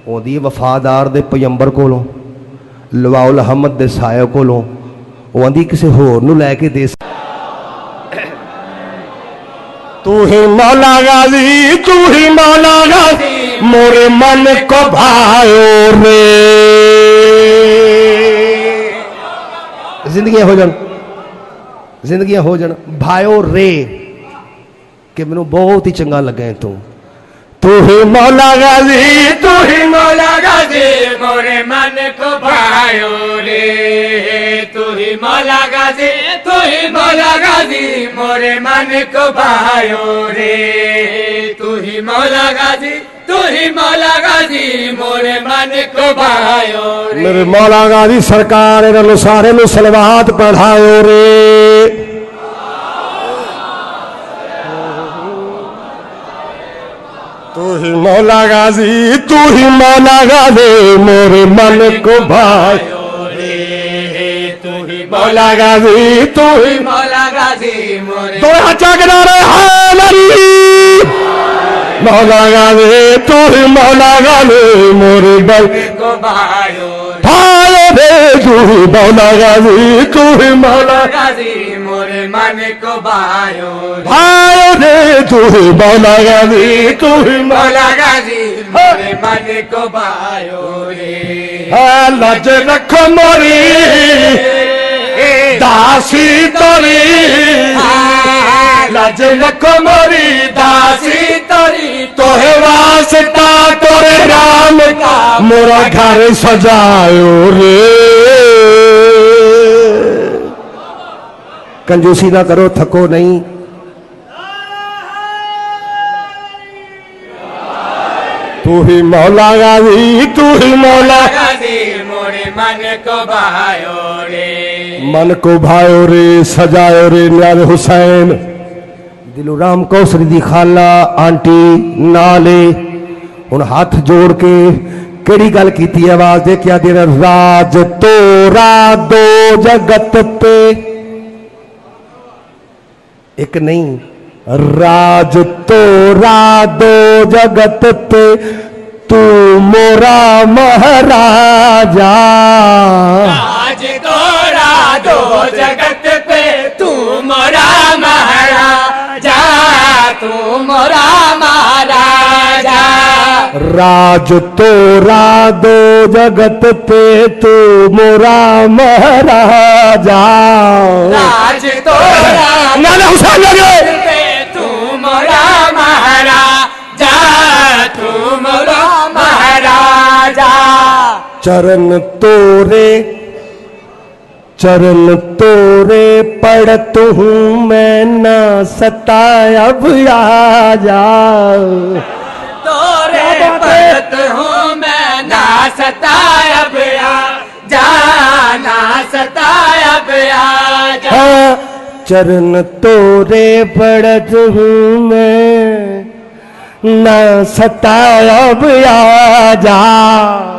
आँदी वफादार दे पैगंबर कोलों लवाउल अहमद दे साया कोलों आँदी किसी होर नूं लैके दे तू ही मौला गाजी तू ही मौला गाजी मोरे मन को भायो रे। जिंदगियां हो जान भायो रे कि मैनू बहुत ही चंगा लगे तू ही मौला गाजी तू ही मौला गाजी मोरे मन को भायो रे। तू ही मौला गाजी तू ही मौला गाजी मोरे मन को भायो रे। तू ही मौला गाजी तू ही मौला गाजी मोरे मन को भायो रे। मेरे मौला गाजी सरकार इन्होंने सारे नूं सलवात पढ़ायो रे। तू ही मौला गाजी तू ही मौला गाजी मोरे मन को भायो रे। तू ही मौला गाजी तू ही मौला गाजी मोरे दो चकना रे हालरी मौला गाजी तू ही मौला गाजी मोरे बल को भायो रे। तू ही मौला गाजी तू ही मौला गाजी मोरे मन को भायो रे। तू ही मौला गाजी तू ही मौला गाजी मोरे मन को भायो रे। लज रखो मोरी दासी तोरी लज रखो मोरी दासी तोरी तोहे वास्ता तोरे राम का मोरा घर सजायो रे। कंजूसी ना करो थको नहीं तू ही मौला गाजी तू ही मौला गाजी मोरे मन को भायो रे। मन को भायो रे सजायो रे न्यारे हुसैन दिलो राम कौसरी दी खाला आंटी नाले हुण हाथ जोड़ के केड़ी गल कीती आवाज दे क्या दिन राज तोरा दो जगत पे एक नहीं राज तोरा दो जगत पे तू मोरा महाराजा। आज तोरा दो जगत पे तू मोरा महाराजा। तू मोरा महाराजा राज तोरा दो जगत पे तू मोरा महाराजा। राज तोरा नाना हुसैन पे तू मोरा महाराजा। तू मोरा महाराजा चरण तोरे पढ़त हूँ मैं ना सताया अब आजा। तोरे पढ़त हूँ मैं ना सताया जाना सताया जा। चरण तोरे पढ़त हूँ मैं ना सताया अब आजा।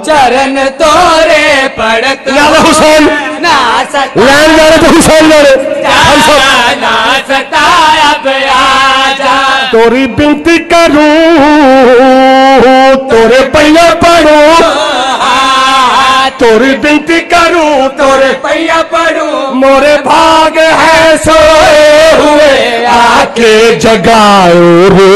चरण तोरे पढ़त हुसैन ना हुसैन ना सताया जा। तोरी बिनती करूं तोरे पैया पढ़ूं तोरी बिनती करूं तोरे पैया पढ़ूं मोरे भाग है सोए हुए आके जगाओ रे।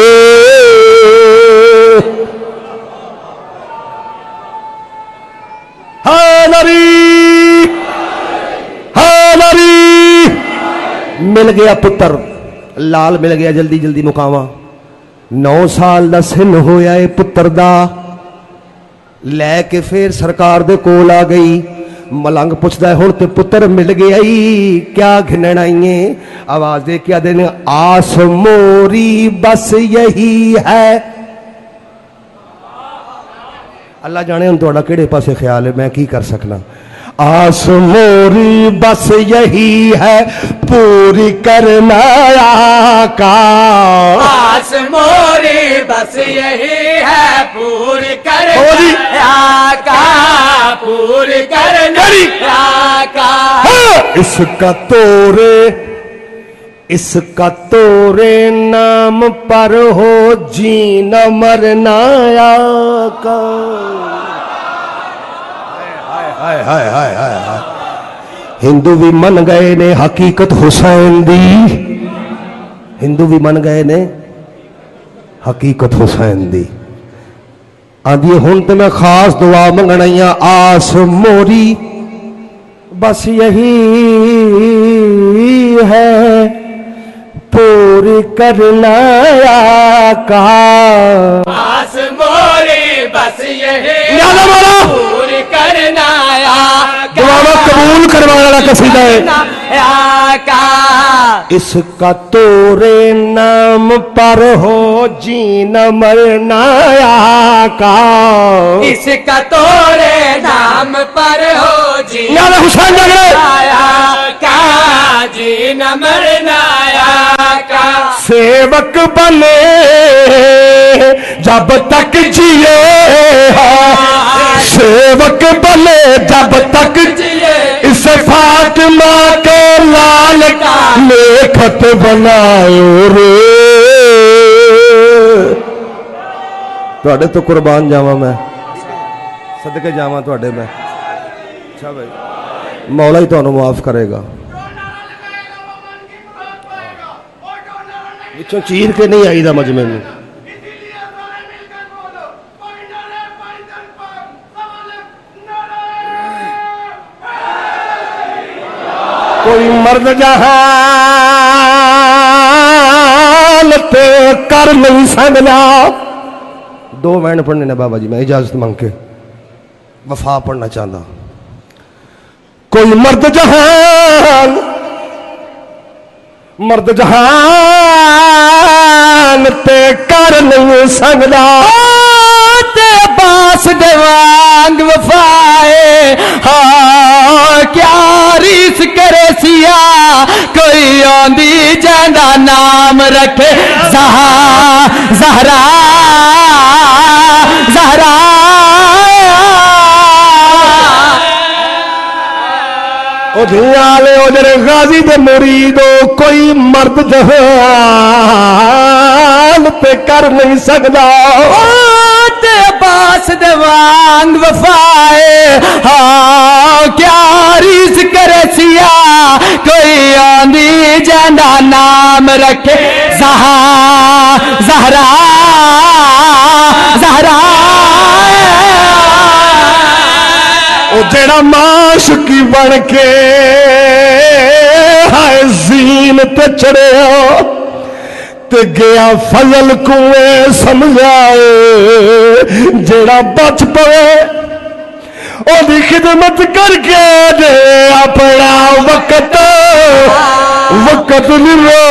मिल गया पुत्र लाल मिल गया जल्दी जल्दी मुकावा 9 साल का सिन होया है पुत्र दा लैके फिर सरकार दे कोल आ गई। मलंग पुछदा है हुण ते पुत्र मिल गया ही क्या घिनण आईए। आवाज दे क्या दिन आस मोरी बस यही है। अल्लाह जाने हुण तुहाडा किहड़े पासे ख्याल है मैं की कर सकना। आस मोरी बस यही है पूरी करना आका। आस मोरी बस यही है पूरी करना आका। पूरी करना आका। इसका तोरे इसका तोरे नाम पर हो जीना मरना आका। हाय हाय हाय हाय हाय। हिंदू भी मन गए ने हकीकत हुसैन दी, हिंदू भी मन गए ने हकीकत हुसैन दी। आदि हुण तो मैं खास दुआ मंगना आस मोरी बस यही है पूरी करना का। आस मोरी बस यही पूरी करना दुआ कबूल करवाने वाला कसीदा है। इसका तोरे नाम पर हो जीना मरना का। इसका तोरे नाम पर हो जीना हुसैन का, जीना मरना का। सेवक बने जब तक जिए, सेवक बने जब तक जिए, इस फातिमा के लाल का लेखत बनायो रे। तुहाडे तो कुर्बान जावा मैं, सदके जावा तुहाडे मैं। अच्छा भाई मौला ही तुहानू माफ करेगा। विचों चीर के नहीं आई दा मजमे में। कोई मर्द जहान ते कर नहीं सकता। दो वैन पढ़ने ने बाबा जी, मैं इजाजत मांग के वफा पढ़ना चाहता। कोई मर्द जहान, मर्द जहान ते कर नहीं सकता। ते पास देवांग वफाए हाँ क्या रीस करे सिया। कोई आंदी जांदा नाम रखे ज़हरा ज़हरा। उजरे गाजी दे मुरीदो कोई मर्द जहान पे कर नहीं सकता। ते पास देवांग वफाए हाँ क्या रीस करे सिया। कोई आंदी जांदा नाम रखे ज़हरा ज़हरा। ओ जेड़ा माशुकी बन के हाय जीन ते चढ़िया ते गया फजल कुएं समझाए। जेड़ा बच पवे ओदी खिदमत करके दे अपना वक्त वक्त लियो।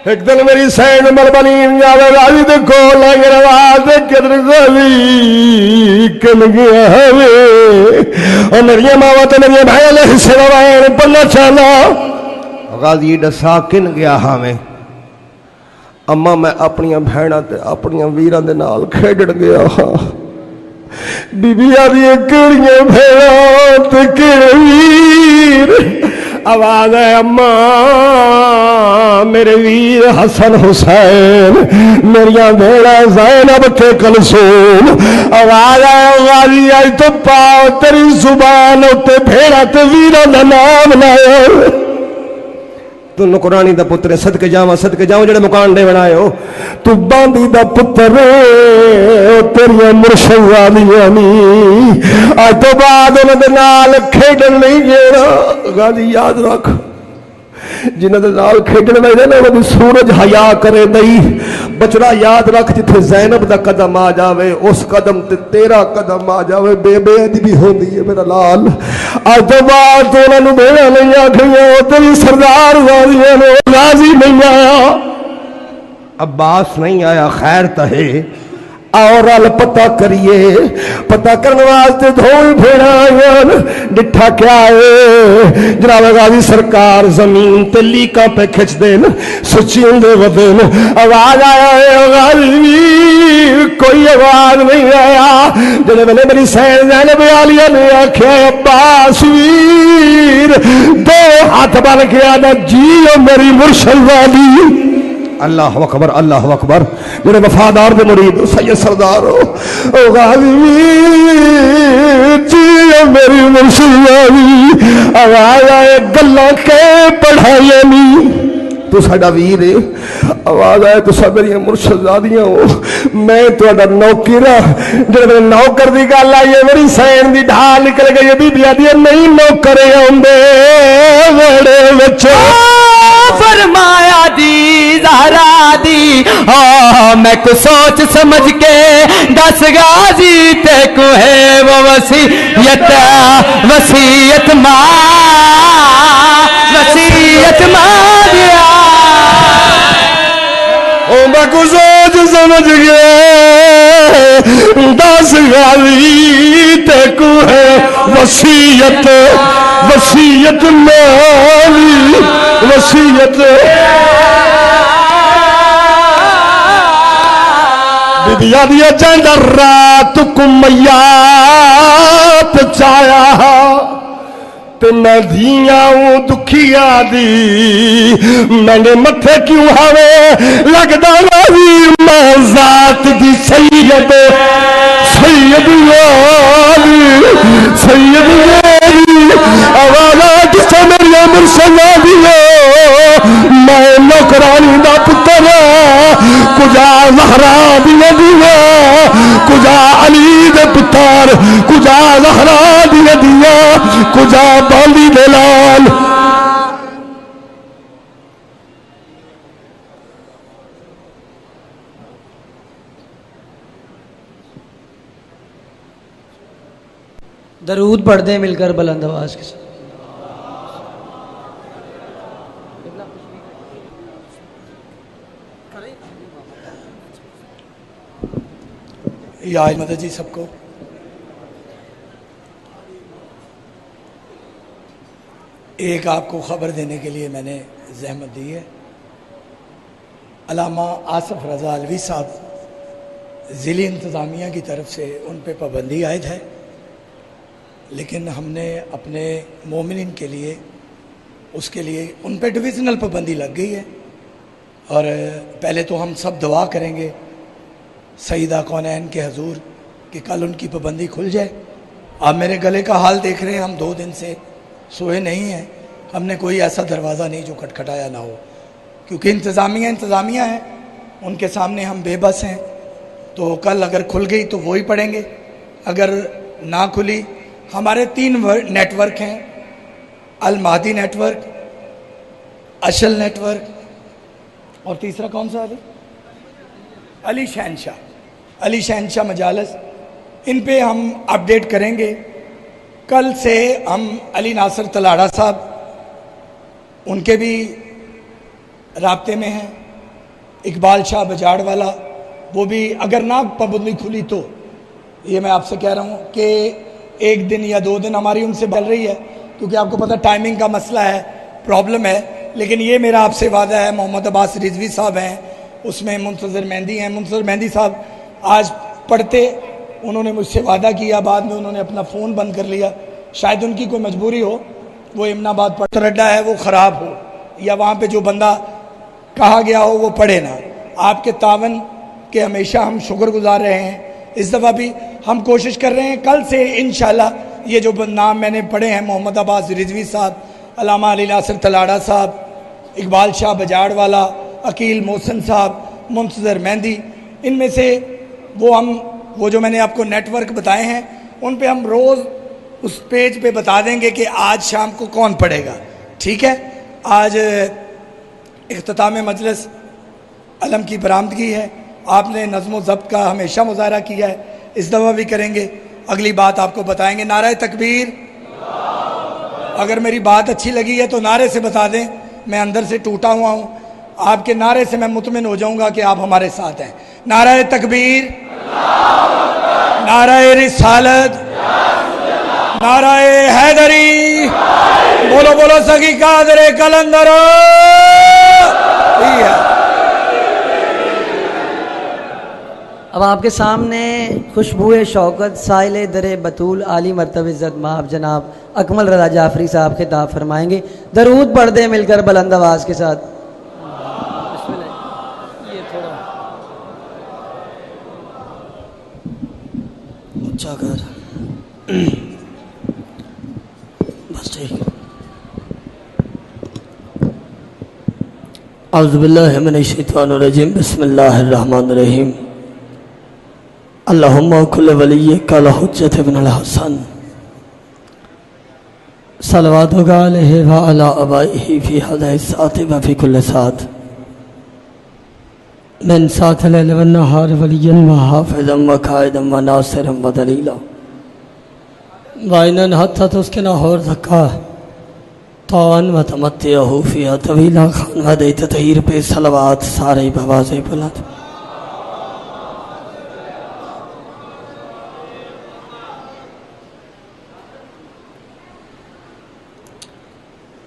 एक दिन मेरी सैन मलबनी जावे राजी दे को लग रवाज किधर गोली कल गया हवे। और मेरी मावा तो मेरी भाई ने हिस्से वाले पन्ना चाला गाजी दसा किन गया हमें। अम्मा मैं अपन भैणा ते अपन वीरां दे नाल खेडण गया हाँ। बीबिया दी केड़ियां भैणा ते केड़े वीर। आवाज है अम्मा मेरे वीर हसन हुसैन मेरिया भेड़ा ज़ैनब ते कलसूम। आवाज है गाजी अज तो पाओ तेरी जुबान उत्ते भेड़ा ते वीरां दा नाम लाया। तू नुकरानी दा पुत्र सदके जावा जेड़े मुकान दे बनायो। तू बांदी दा पुत्र तेरिया मुर्शद वालियां नी अज तो बाद उन्हां दे नाल खेडण नहीं गेड़ा। गाली याद रख जिन्हां दे नाल खेडण वेंदे ने उन्हां दी सूरज हया करे नहीं। बचड़ा याद रख जिथे ज़ैनब दा कदम आ जावे उस कदम ते तेरा कदम आ जावे। बेअदबी होंदी है मेरा लाल। अज तो बाद तो उन्होंने भेड़ा नहीं आखियां तेरी सरदार वालियां ने राजी नहीं आया। अब्बास नहीं आया खैर तहे आओ रल पता करिए। पता करने वास्ते धोई भेड़ा डिठा क्या है जनाब गाजी सरकार जमीन ते लीका पे खिंच देन सुची होंगे वदेन। आवाज आया है गाजी कोई आवाज नहीं आया। जिस वेले मेरी सैन जैनब आलिया ने आख्या अब्बास वीर दो हाथ बन के आदा जी मेरी मुर्शद वाली। अल्लाह अकबर अल्लाह अकबर। मेरे वफादार दे मुरीद सैयद सरदार हो गाजी जी मेरी मुर्शिद आवाज आए गल्ला के पढ़ाइया नहीं तू साडा वीर है। आवाज आए तुसा मेरी मुर्शिदादियां हो मैं तुहाडा नौकर हाँ। जो मेरे नौकर की गल आई है मेरी सैन की ढाल निकल गई बीबी आदि नहीं नौकर आउंदे वेड़े विच फरमाया दी ज़हरा दी मैं को सोच समझ के दस गाजी ते को है वो वसीयत वसीयत माँ दिया। ओ मैं को सोच समझ गया दस गाजी ते को है वसीयत वसीयत माली वसीयत। बिबिया दिया जांदा रात को मैया पचाया ते मैं धिया दुखिया दी मैंने मथे क्यों हवे लगदा भी मैं जात दी सैयद सैयद वाली सैयद वाली। आवाज़ा किसे मेरी मुर्शदा दियो मैं नौकरानी दा पुत्र कुजा ज़हरा दिया दिया कुजा अली दे पुत्र कुजा ज़हरा दिया दिया कुजा बाली दे लाल। दरूद पढ़ते हैं मिलकर बुलंद आवाज के साथ। या मदद जी सबको। एक आपको खबर देने के लिए मैंने जहमत दी है। अल्लामा आसफ रज़ा अलवी साहब ज़िली इंतज़ामिया की तरफ से उन पर पाबंदी आयद है, लेकिन हमने अपने मोमिन के लिए उसके लिए उन पर डिविज़नल पाबंदी लग गई है। और पहले तो हम सब दुआ करेंगे सईदा कौनैन के हजूर कि कल उनकी पाबंदी खुल जाए। आप मेरे गले का हाल देख रहे हैं, हम 2 दिन से सोए नहीं हैं। हमने कोई ऐसा दरवाज़ा नहीं जो खटखटाया ना हो, क्योंकि इंतज़ामिया है, उनके सामने हम बेबस हैं। तो कल अगर खुल गई तो वो ही पढ़ेंगे, अगर ना खुली हमारे 3 नेटवर्क हैं, अल महदी नेटवर्क, अशल नेटवर्क और तीसरा कौन सा अली शहनशाह मजालस। इन पे हम अपडेट करेंगे। कल से हम अली नासिर तलाड़ा साहब उनके भी राब्ते में हैं, इकबाल शाह बजाड़ वाला, वो भी अगर ना पाबंदी खुली तो ये मैं आपसे कह रहा हूँ कि 1 दिन या 2 दिन हमारी उनसे चल रही है, क्योंकि आपको पता टाइमिंग का मसला है, प्रॉब्लम है। लेकिन ये मेरा आपसे वादा है, मोहम्मद अब्बास रिजवी साहब हैं, उसमें मुंतज़र मेहंदी हैं। मुंतज़र मेहंदी साहब आज पढ़ते, उन्होंने मुझसे वादा किया, बाद में उन्होंने अपना फ़ोन बंद कर लिया। शायद उनकी कोई मजबूरी हो, वो इमनाबाद पढ़ रड्डा है वो ख़राब हो, या वहाँ पे जो बंदा कहा गया हो वो पढ़े ना। आपके तावन के हमेशा हम शुक्रगुजार रहे हैं। इस दफ़ा भी हम कोशिश कर रहे हैं। कल से इंशाल्लाह ये जो नाम मैंने पढ़े हैं, मोहम्मद अब्बास रिजवी साहब, अल्लामा अली नासिर तलाड़ा साहब, इकबाल शाह बजाड़ वाला, अकील मोहसिन साहब, मुंतज़र मेहंदी, इनमें से वो जो मैंने आपको नेटवर्क बताए हैं, उन पे हम रोज़ उस पेज पे बता देंगे कि आज शाम को कौन पढ़ेगा। ठीक है। आज इख्तिताम मजलिस अलम की बरामदगी है। आपने नज़्म ज़ब्त का हमेशा मुज़ाहरा किया है, इस दफ़ा भी करेंगे। अगली बात आपको बताएंगे। नारे तकबीर। अगर मेरी बात अच्छी लगी है तो नारे से बता दें, मैं अंदर से टूटा हुआ हूँ। आपके नारे से मैं मुतमिन हो जाऊँगा कि आप हमारे साथ हैं। नारे तकबीर। नाराए रिसालत, नाराए हैदरी, बोलो बोलो सगी कादरे कलंदर। अब आपके सामने खुशबुए शौकत साइल दरे बतूल आली मरतब इज़्ज़त माब जनाब अकमल रज़ा जाफरी साहब खिताब फरमाएंगे। दरूद पढ़ दे मिलकर बुलंद आवाज़ के साथ। ये थोड़ा ऊंचा कर, बस ठीक। औज़ु बिल्लाहि मिनश शैतानिर रजीम, बिस्मिल्लाहिर्रहमानिर रहीम। अल्लाहुम्मा कुल्ल वलिय्यिका अल हुज्जत इब्नुल हसन सलवातुका अलैहि व अला आबाइहि फी हाज़िहि साअति व फी कुल्लि साअत मिन साअतिल लैल वन नहार वलिय्यन व हाफ़िज़न व काइदन व नासिरन व दलीला व इनन हत्ता तुस्किना और ज़क्का तौन व तमत्तिअहु फ़ीहा तवीला। खान व दे ततहीर पे सलवात सारे बवाज़े बुलंद।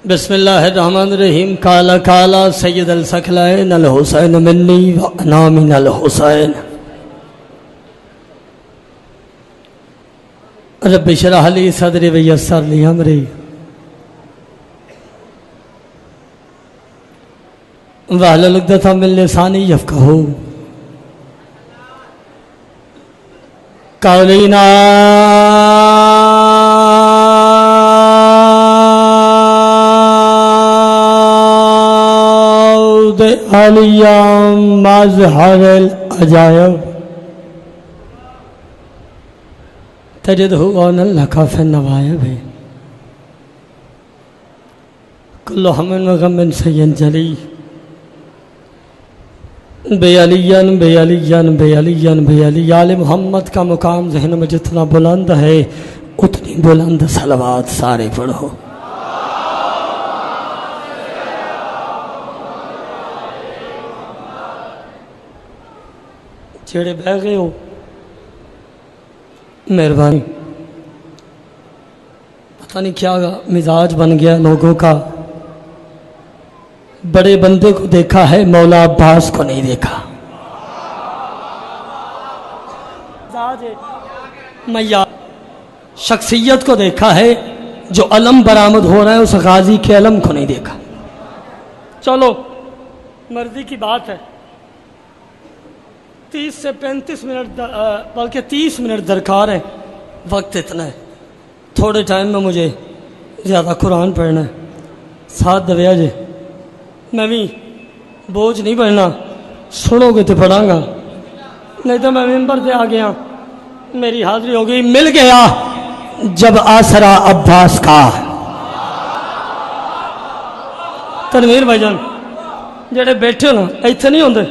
बिस्मिल्लाहिर्रहमानिर्रहीम। काला काला सैयद अल सकलैन अल हुसैन मिन्नी व अना मिनल हुसैन। रब्बि इश्रह ली सदरी व यस्सिर ली अमरी वहलुल उक़दतम मिन लिसानी यफ़क़हू क़ौली। आलियाम मज़हरुल अजायब तजदहु अनल लका फ़िन नवायब। कुल्लु हम्मिन व ग़म्मिन सय्यन जली बेअलियन बेअलियन बेअलियन बेअली। आले मोहम्मद का मुकाम ज़हन में जितना बुलंद है उतनी बुलंद सलवात सारे पढ़ो। जेड़े बह गए हो मेहरबानी, पता नहीं क्या मिजाज बन गया लोगों का। बड़े बंदे को देखा है, मौला अब्बास को नहीं देखा। मैया शख्सियत को देखा है, जो अलम बरामद हो रहा है उस गाजी के अलम को नहीं देखा। चलो मर्जी की बात है। 30 से 35 मिनट बल्कि 30 मिनट दरकार है, वक्त इतना है। थोड़े टाइम में मुझे ज़्यादा कुरान पढ़ना है। साथ दविया जे मैं भी बोझ नहीं पढ़ना, सुनोगे तो पढ़ांगा, नहीं तो मैं मेंबर पे आ गया, मेरी हाजिरी हो गई। मिल गया जब आसरा अब्बास का। तनवीर भाईजान जेड़े बैठे हो ना इतने नहीं होंगे।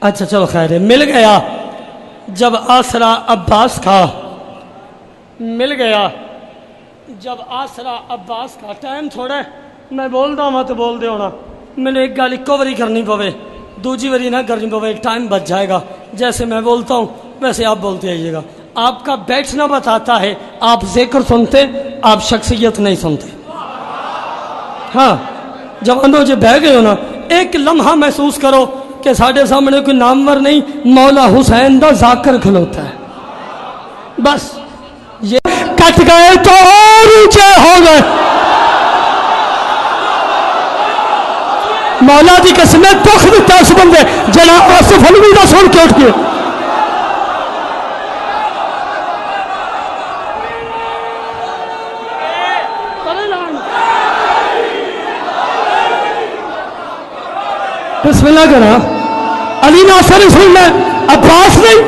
अच्छा चलो खैर है। मिल गया जब आसरा अब्बास का, मिल गया जब आसरा अब्बास का। टाइम थोड़ा है, मैं बोलता हूँ तो बोल दे होना। मैंने एक गल इको बारी करनी पवे, दूजी बारी ना करनी पवे, टाइम बच जाएगा। जैसे मैं बोलता हूँ वैसे आप बोलते आइएगा। आपका बैठना बताता है, आप जिक्र सुनते, आप शख्सियत नहीं सुनते। हाँ जवानों जो बह गए हो ना, एक लम्हा महसूस करो कि साढ़े सामने कोई नामवर नहीं, मौला हुसैन दा जाकर खलोता है। बस ये कट गए तो और ऊंचे हो गए। मौला की कसम दुख दिता उस बंदे जरा आसिफ अलवी दा सुन के उठ गए। बिस्मिल्लाह करा। अली नासर सुनना, अब्बास नहीं।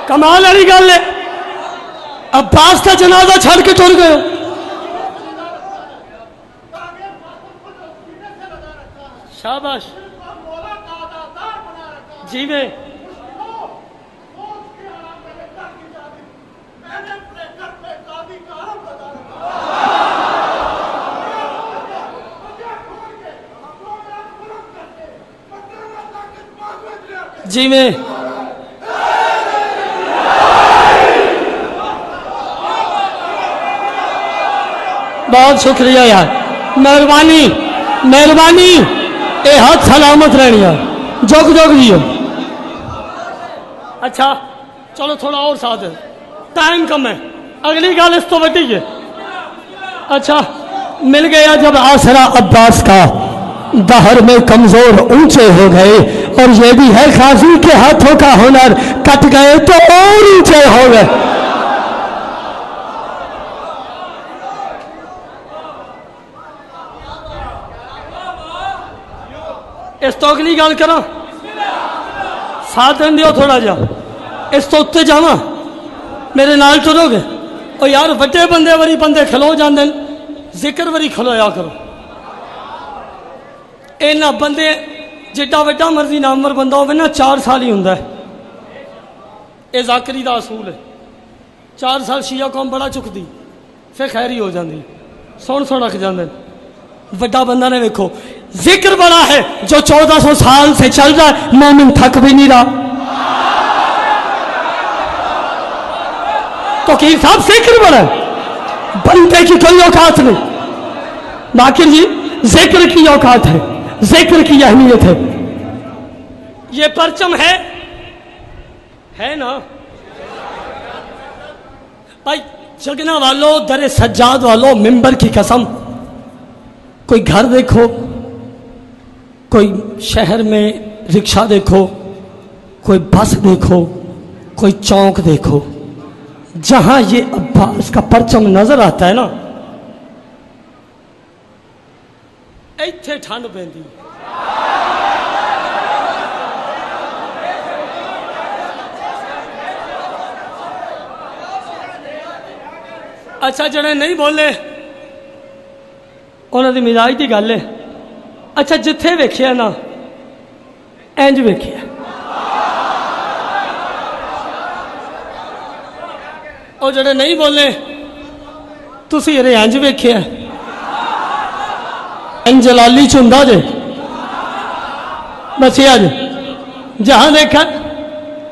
कमाल वाली गल है, अब्बास का जनाजा छड़ के तुर गए। शाबाश जीवे। जी में बहुत शुक्रिया यार, मेहरबानी मेहरबानी, ये हाथ सलामत रहनी यार, जोग जोग जियो। अच्छा चलो थोड़ा और साथ है, टाइम कम है, अगली गल इस तो वड्डी है। अच्छा मिल गया जब आसरा अब्बास का, दहर में कमजोर ऊंचे हो गए, और ये भी है काजी के हाथों का हुनर, कट गए तो और ऊंचे हो गए। इस तो अगली गल करा, साथ देन दियो थोड़ा जा, इस तो उत्ते जावा, मेरे नाल टुरोगे। और यार वड्डे बंदे वरी बंदे खलो जाते, जिक्र वरी खलोया करो। इन्ना बंदे जिड्डा वड्डा मर्जी नामवर बंदा हो ना, 4 साल ही होंगे। ये जाकरी का असूल है, 4 साल शिया कौम बड़ा चुकती, फिर खैरी हो जाती, सुन सुन रख जाते। वड्डा बंदा ने देखो जिक्र बड़ा है, जो 1400 साल से चल रहा है, मोमिन थक भी नहीं रहा। तो कीर साहब जिक्र बड़ा है, बंदे की कोई औकात नहीं। बाकिर जी जिक्र की औकात है, जिक्र की अहमियत है। ये परचम है ना भाई, जगना वालों, दरे सज्जाद वालों, मिंबर की कसम, कोई घर देखो, कोई शहर में रिक्शा देखो, कोई बस देखो, कोई चौक देखो, जहां ये अब्बास का परचम नजर आता है ना, इत्थे ठंड पैंदी। अच्छा जड़े नहीं बोले उन्होंने मिजाज की गल है। अच्छा जिथे वेख्या ना इंज वेख्या, और जड़े नहीं बोले तुसी अरे इंज वेख्या, इंज जलाली च हुंदा जे, बचिया जे, जहां देखा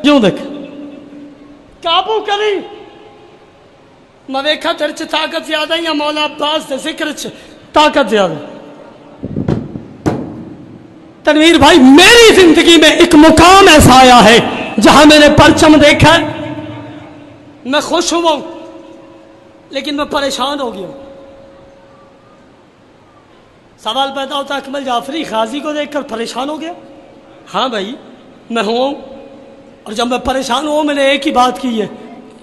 यूं देख, काबू करी। मैं वेखा तेरे च ताकत ज्यादा या मौला अब्बास के जिक्र च ताकत ज्यादा। तनवीर भाई मेरी जिंदगी में एक मुकाम ऐसा आया है जहां मैंने परचम देखा, मैं खुश हुआ लेकिन मैं परेशान हो गया। सवाल पैदा होता अकमल जाफरी गाजी को देखकर परेशान हो गया? हाँ भाई मैं हुआ, और जब मैं परेशान हुआ मैंने एक ही बात की है,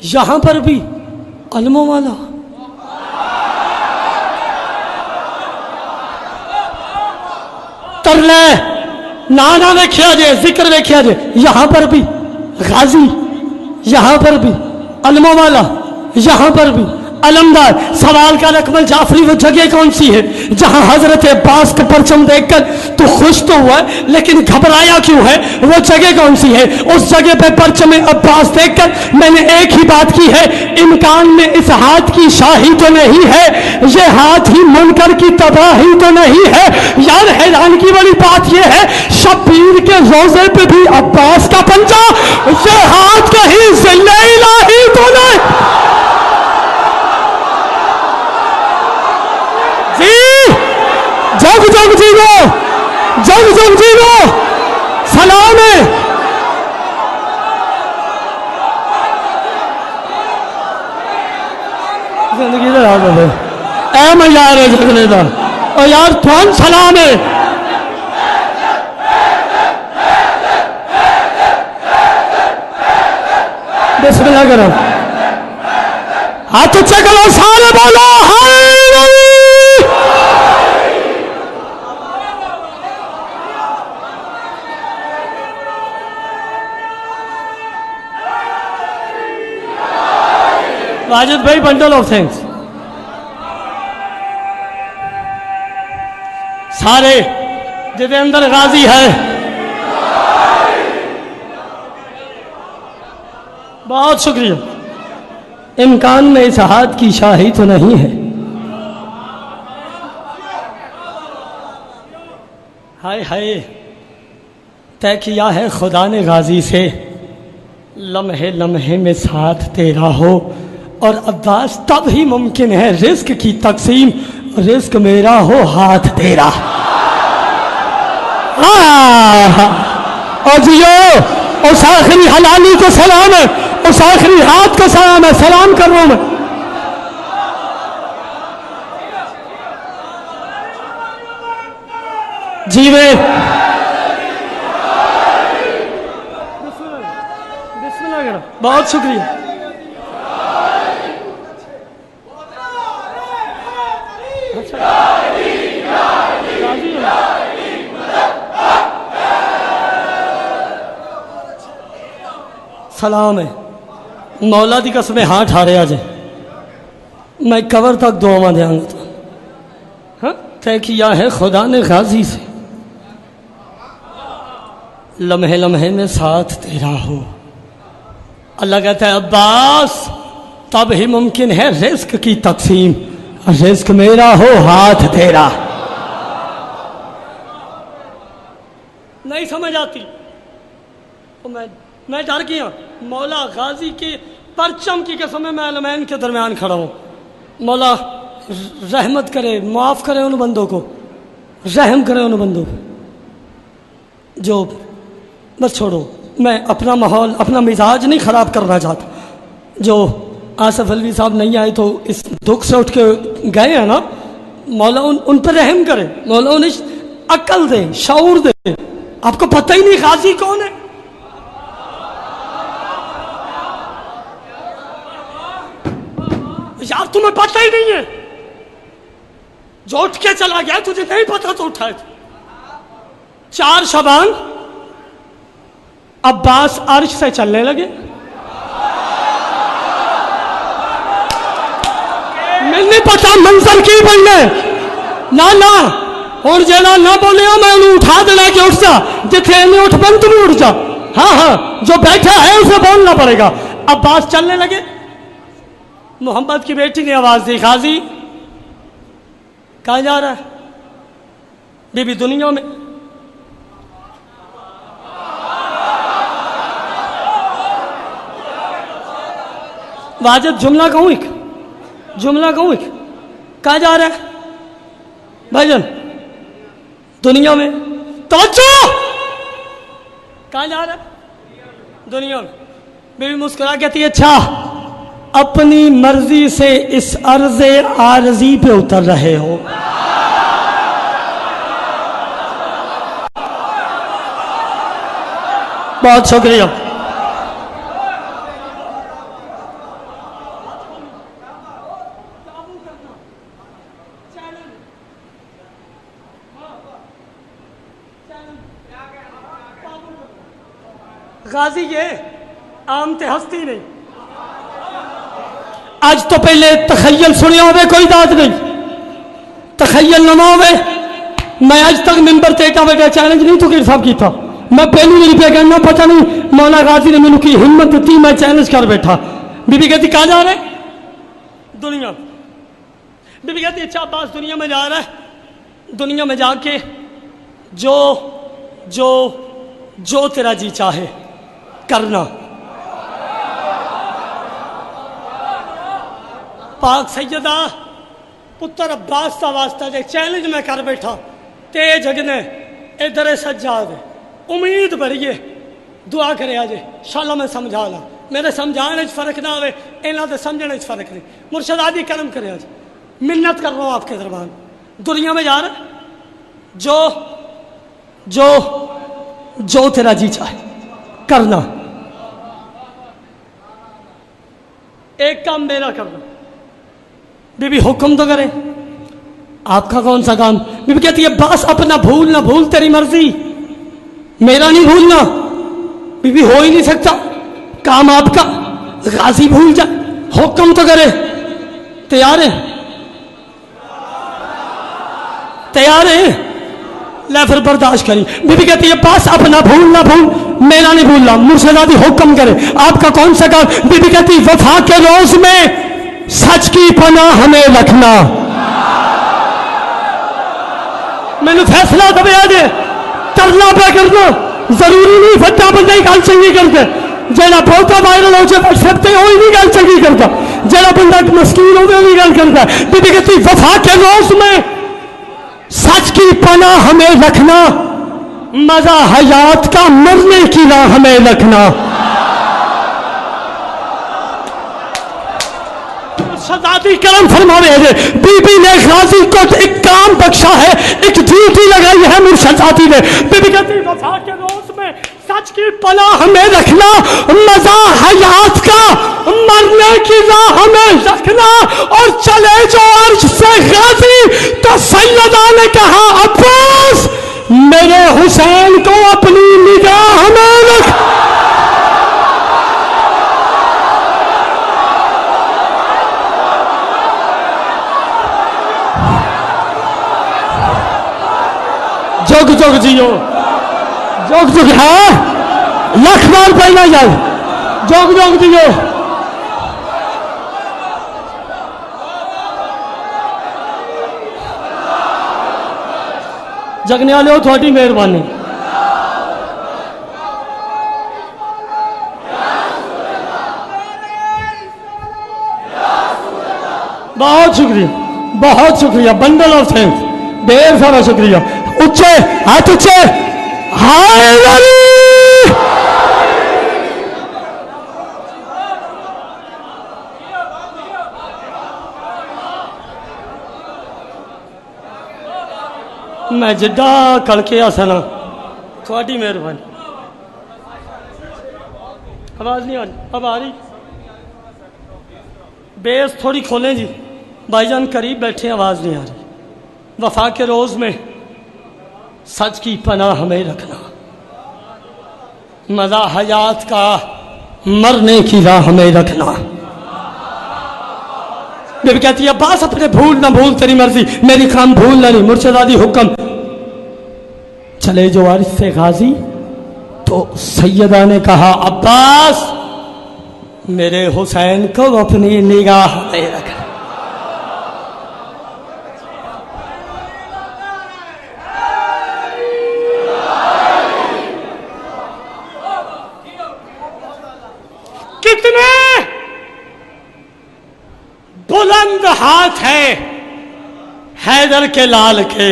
यहां पर भी अलमों वाला। तरले ना देखिया जे, जिक्र देखिया जे, यहां पर भी गाजी, यहां पर भी अलमों वाला, यहां पर भी अलमदार। सवाल का अकमल जाफरी वो जगह कौन सी है जहां हजरत अब्बास का परचम देखकर तो खुश तो हुआ लेकिन घबराया क्यों है? वो जगह कौन सी है? उस जगह पे परचम अब्बास देखकर मैंने एक ही बात की है, इम्कान में इस हाथ की शाही तो नहीं है, ये हाथ ही मुनकर की तबाही तो नहीं है। यार हैरान की बड़ी बात यह है, शब्बीर के रोजे पे भी अब्बास का पंजा, ये हाथ कहीं जिल्ले इलाही तो नहीं। जग जग जीवो, जग जग जीवो, सलाम है। जिंदगी का राज है ऐ मैं यार है जगने का, और यार कौन सलाम है। बिस्मिल्लाह करो, हाथ उच्चे करो, सारे बोलो हाय। वाजिद भाई बंडल ऑफ थैंक्स। सारे जिसके अंदर गाजी है बहुत शुक्रिया। इम्कान में इस हाथ की शाही तो नहीं है। हाय हाय तय किया है खुदा ने गाजी से, लम्हे लम्हे में साथ तेरा हो। और अब्बास तब ही मुमकिन है रिस्क की तकसीम, रिस्क मेरा हो हाथ तेरा। और जियो, उस आखिरी हलाली को सलाम है, उस आखिरी हाथ को सलाम है, सलाम कर रहा हूं मैं। जीवे बहुत शुक्रिया। सलाम है, मौला दी कसमें हाथ ठारे आज मैं कवर तक दुआ देंगा तो हाँ तय किया है खुदा ने गाजी से, लम्हे लम्हे में साथ तेरा हो। अल्लाह कहता है अब्बास तब ही मुमकिन है रिस्क की तकसीम, रिस्क मेरा हो हाथ तेरा। नहीं समझ आती तो मैं डर गया। मौला गाजी के परचम की कसम मैं अलमैन के दरमियान खड़ा हूँ। मौला रहमत करे, माफ़ करे उन बंदों को, रहम करे उन बंदों को जो, बस छोड़ो, मैं अपना माहौल अपना मिजाज नहीं ख़राब करना चाहता। जो आसफ अलवी साहब नहीं आए तो इस दुख से उठ के गए हैं ना, मौला उन पर रहम करे, मौला उन्हें अक्ल दे, शऊर दे। आपको पता ही नहीं गाजी कौन है? यार तुम्हें पता ही नहीं है, जो उठ के चला गया तुझे नहीं पता तो उठाए। 4 शबान अब्बास अर्श से चलने लगे। मैंने पता मंजर की बनने ना ना और जेना ना बोले मैं उन्हें उठा देना कि उठ जा, जिथे इन्हें उठ बन तुम उठ जा। हाँ हाँ जो बैठा है उसे बोलना पड़ेगा। अब्बास चलने लगे। मोहम्मद की बेटी ने आवाज दी, गाजी कहाँ जा रहा है? बीबी दुनिया में। वाजिब जुमला कहूँ एक, जुमला कहूँ एक, कहाँ जा रहा है भाईजान? दुनिया में। तवज्जो, कहाँ जा रहा है? दुनिया में। बीबी मुस्कुरा कहती है अच्छा अपनी मर्जी से इस अर्ज़े आरज़ी पे उतर रहे हो। बहुत शुक्रिया। गाजी ये आम ते हस्ती नहीं। आज तो पहले तखय्यल सुनिया होवे, कोई दाद नहीं, तखय्यल ना होवे। मैं आज तक मिंबर ते का बेटा चैलेंज नहीं तो साहब की था। मैं पहली मेरी पे कहना पता नहीं मौला गाजी ने मैंने की हिम्मत दी, मैं चैलेंज कर बैठा। बीबी कहती कहाँ जा रहे? दुनिया। बीबी कहती अच्छा अब्बास दुनिया में जा रहा है, दुनिया में जाके जो जो जो तेरा जी चाहे करना। पाक सैयदा पुत्र अब्बास का वास्ता जे चैलेंज में कर बैठा, तेज अगने इधर सज्जाद उम्मीद भरिए दुआ करे आज शाला मैं समझा ला, मेरे समझाने फर्क ना आवे, इन्हों के समझने फर्क नहीं। मुर्शद आदि करम करे आज, मिन्नत कर रहा हूँ आपके दरबार। दुनिया में जा रहा जो जो जो तेरा जी चाहे करना। एक काम मेरा करना। बीबी हुक्म तो करे, आपका कौन सा काम? बीबी कहती है बस अपना भूल ना भूल, तेरी मर्जी, मेरा नहीं भूलना। बीबी हो ही नहीं सकता, काम आपका, गाजी भूल जाए। हुक्म तो करे। तैयार है? तैयार है? ले फिर बर्दाश्त करी। बीबी कहती है बस अपना भूल ना भूल, मेरा नहीं भूलना। मुर्शदादी हुक्म करे, आपका कौन सा काम? बीबी कहती वफा के रोज में सच की पनाह हमें रखना। मैंने फैसला दबे आज करना पे करना, जरूरी नहीं फटा बंदा ही गल चंगी करता जरा बहुता वायरल हो जाए व्हाट्सएप पे वही नहीं गल चंगी करता जरा बंदा मस्कीन हो वही गल करता बीबी कहती वफा के रोज में सच की पनाह हमें रखना मजा हयात का मरने की राह हमें रखना शहजादी करम फरमावे है बीबी ने गाजी को एक काम बख्शा है एक ड्यूटी लगाई है मुर्शदादी ने बीबी कहती वफा के रोज में सच की पनाह हमें रखना मजा हयात का मरने की राह हमें रखना और चले जो अर्श से गाजी तो सैयदा ने कहा अब्बास मेरे हुसैन को अपनी निगाह में रख जोग जोग जियो जोग जोग है लख बार पहला यार जोग जोग जियो जगने वाले हो थोड़ी मेहरबानी बहुत शुक्रिया बंडल ऑफ थैंक्स ढेर सारा शुक्रिया उच्चे हाथ उच्चे हाय वाली मैं जिड्डा कड़के आसना थोड़ी मेहरबानी आवाज नहीं आ रही अब आ रही बेस थोड़ी खोलें जी भाईजान करीब बैठे आवाज नहीं आ रही वफा के रोज में सच की पनाह हमें रखना मजा हयात का मरने की राह हमें रखना बीबी कहती है अब्बास अपने भूल ना भूल तेरी मर्जी मेरी काम भूल ना नहीं मुर्शदादी हुक्म चले जो वारिस से गाजी तो सैयदा ने कहा अब्बास मेरे हुसैन को अपनी निगाह में रखना कितने बुलंद हाथ है हैदर के लाल के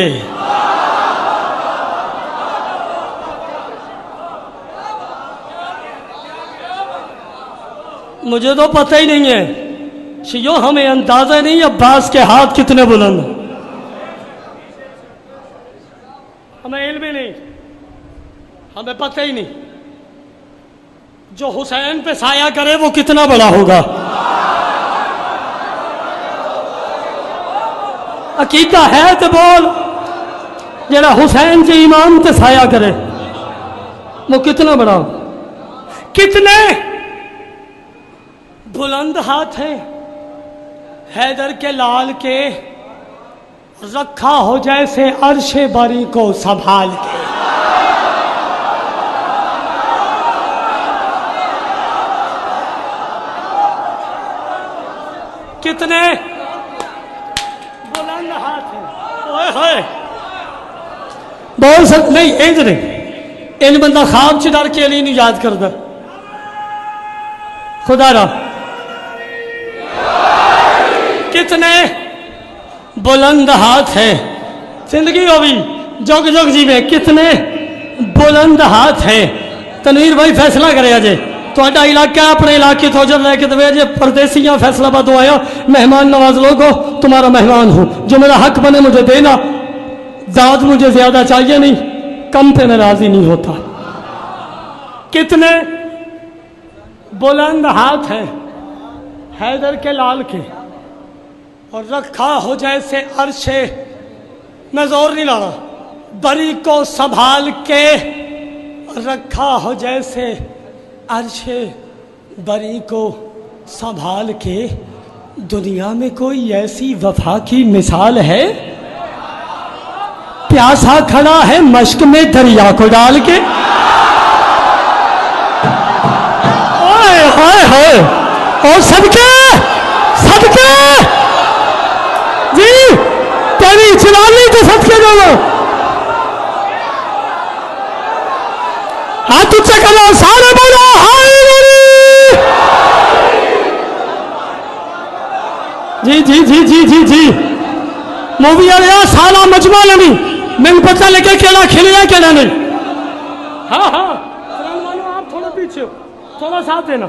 मुझे तो पता ही नहीं है शियो हमें अंदाजा नहीं अब्बास के हाथ कितने बुलंद हमें इल्म ही नहीं हमें पता ही नहीं जो हुसैन पे साया करे वो कितना बड़ा होगा अकीदा है तो बोल जरा हुसैन के ईमान पे साया करे वो कितना बड़ा हो कितने बुलंद हाथ है हैदर के लाल के रखा हो जैसे अर्शे बारी को संभाल के कितने बुलंद हाथ है ओए बोल सकते नहीं इंज नहीं इन बंदा खाब च डर के लिए नहीं याद करता खुदा रा कितने बुलंद हाथ है जिंदगी होगी जोग जोग जी में कितने बुलंद हाथ है तनवीर भाई फैसला करे अजय थोड़ा इलाका अपने इलाके तो जब लेके दे अजय परदेसियां फैसलाबाद आया मेहमान नवाज लोगो तुम्हारा मेहमान हूं जो मेरा हक बने मुझे देना दाद मुझे ज्यादा चाहिए नहीं कम पे मैं राजी नहीं होता कितने बुलंद हाथ है हैदर के लाल के और रखा हो जैसे अर्शे मैं जोर नहीं लाना बरी को संभाल के रखा हो जैसे अर्शे बरी को संभाल के दुनिया में कोई ऐसी वफा की मिसाल है प्यासा खड़ा है मश्क में दरिया को डाल के ओए होए होए और सदके सदके जी तेरी जलाली तो सदके दो हाथ ऊंचा करो सारे बोलो हाय जी जी जी जी जी जी मूवी आ रहा सारा मजमा नहीं मैंने पता लगे केड़ा खिलिया केड़ा नहीं। हाँ हाँ आप थोड़ा पीछे हो, थोड़ा साथ देना।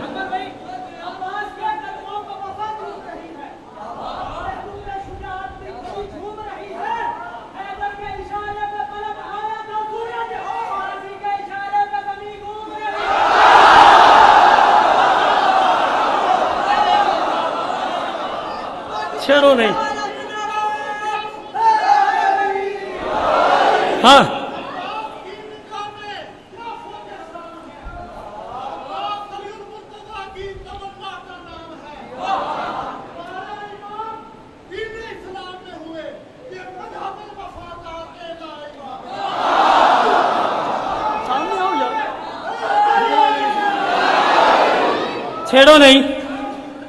छेड़ो नहीं। हाँ छेड़ो नहीं,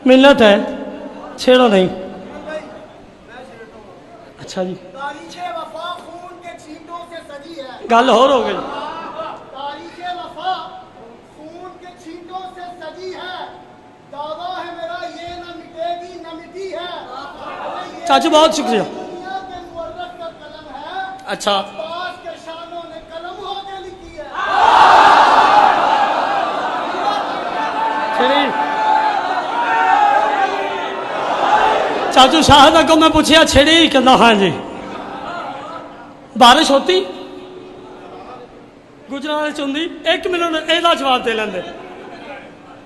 मिन्नत है, छेड़ो नहीं। अच्छा जी गल और हो गई। चाचू बहुत शुक्रिया। अच्छा चाचू शाहद को मैं पूछिया छेड़ी कहना हाँ जी। बारिश होती गुजरात चुंदी 1 मिनट एदा जवाब दे लेंदे।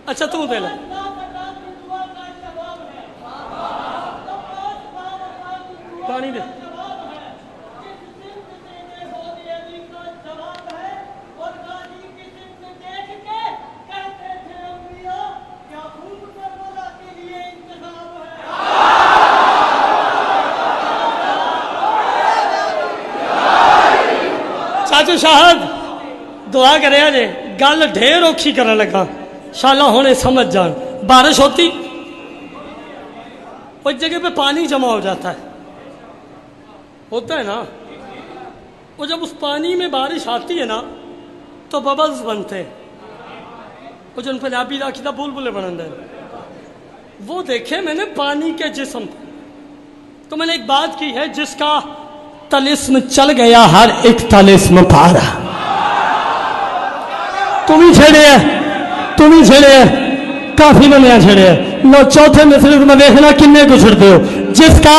अच्छा तू दे ले। पानी दे। चाचू शाहद दुआ करे जे गल ढेर औखी करने लगा शाला होने समझ जान। बारिश होती उस जगह पे पानी जमा हो जाता है, होता है ना। वो जब उस पानी में बारिश आती है ना तो बबल्स बनते हैं, वो जो पंजाबी का आखिदा बुलबुले बनते हैं। वो देखे मैंने पानी के जिस्म, तो मैंने एक बात की है जिसका तलिस्म चल गया हर एक तलिस्म पार। तुम ही छेड़े है, तुम ही छेड़े है, काफी बनिया छेड़े है। लो चौथे मिसरे में देखना किन्ने को छुड़ते हो। जिसका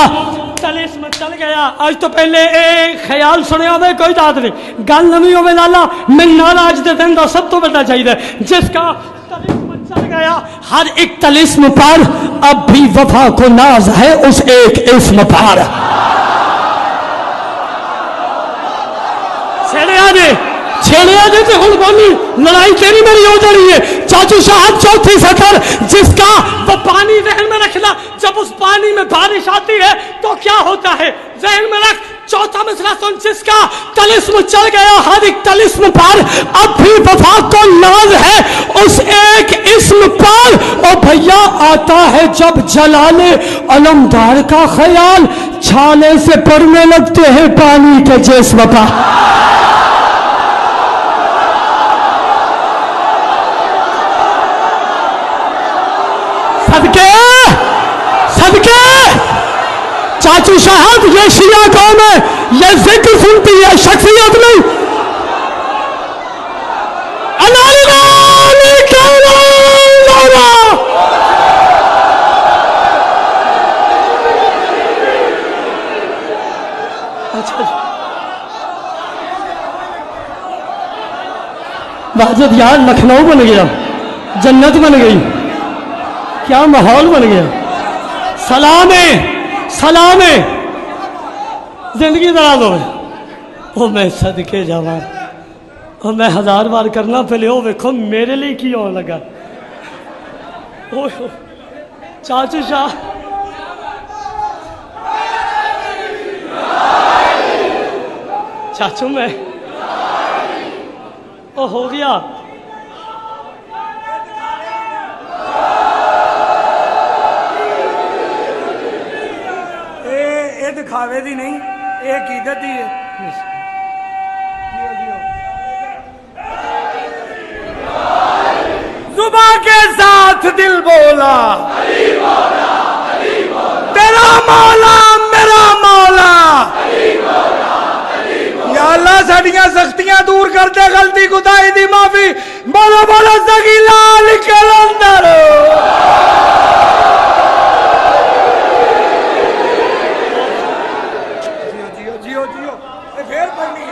तलिस्म चल गया, आज तो पहले एक ख्याल सुने हो कोई बात नहीं, गल नवी हो लाला मैं नाला अज के दिन का सब तो बड़ा चाहिए। जिसका तलिस्म चल गया हर एक तलिस्म पार, अब भी वफा को नाज है उस एक इस्म पार। छेड़िया जे तो हुण बोली लड़ाई तेरी मेरी हो जानी है। चाचू साहब चौथी सतर जिसका वो पानी जहन में रखना, जब उस पानी में बारिश आती है तो क्या होता है जहन में रख। चौथा मसला सुन, जिसका तलिस्म चल गया हर एक तलिस्म पार, अब भी वफा को नाज है उस एक इस्म पार। और भैया आता है जब जलाले अलमदार का ख्याल, छाले से पड़ने लगते हैं पानी के जिस्म पर। सदके सदके चाचू साहब ये शिया कौम है, ये जिक्र सुनती है शख्सियत नहीं। वाजिद यार लखनऊ बन गया, जन्नत बन गई, क्या माहौल बन गया। सलाम है, सलाम है, जिंदगी दराज हो। ओ मैं सदके जावा, और मैं 1000 बार करना पहले ओ वेखो मेरे लिए की होने लगा। ओ चाचू शाह चाचू मैं ओ हो गया। ये दिखावे दी नहीं, ये कीदत दी है। जुबा के साथ दिल बोला तेरा मौला मेरा मौला। या अल्लाह साडियां सख्तियां दूर कर दे, गलती खुदाई दी माफी। बोलो बोलो सगी लाल कलंदर। जियो जियो जियो फिर पढ़नी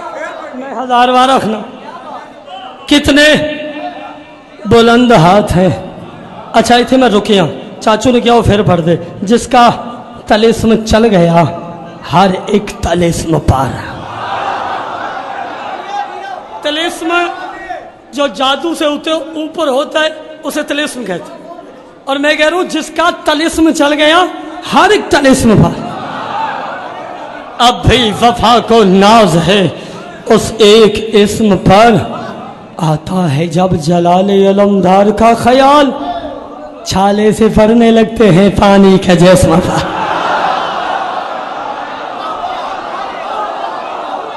मैं 1000 बार रखना। कितने बुलंद हाथ हैं। अच्छा इतने मैं रुकिया, चाचू ने क्या वो फिर पढ़ दे। जिसका तलिस्म चल गया हर एक तलिस्म पार। तलिस्म जो जादू से ऊपर होता है उसे तलिस्म कहते हैं। और मैं कह रहा हूं जिसका तलिस्म चल गया हर एक तलिस्म पार। अब भी वफा को नाज है उस एक इस्म पर। आता है जब जलाले अलमदार का ख्याल, छाले से फरने लगते हैं पानी के जिस्म पर।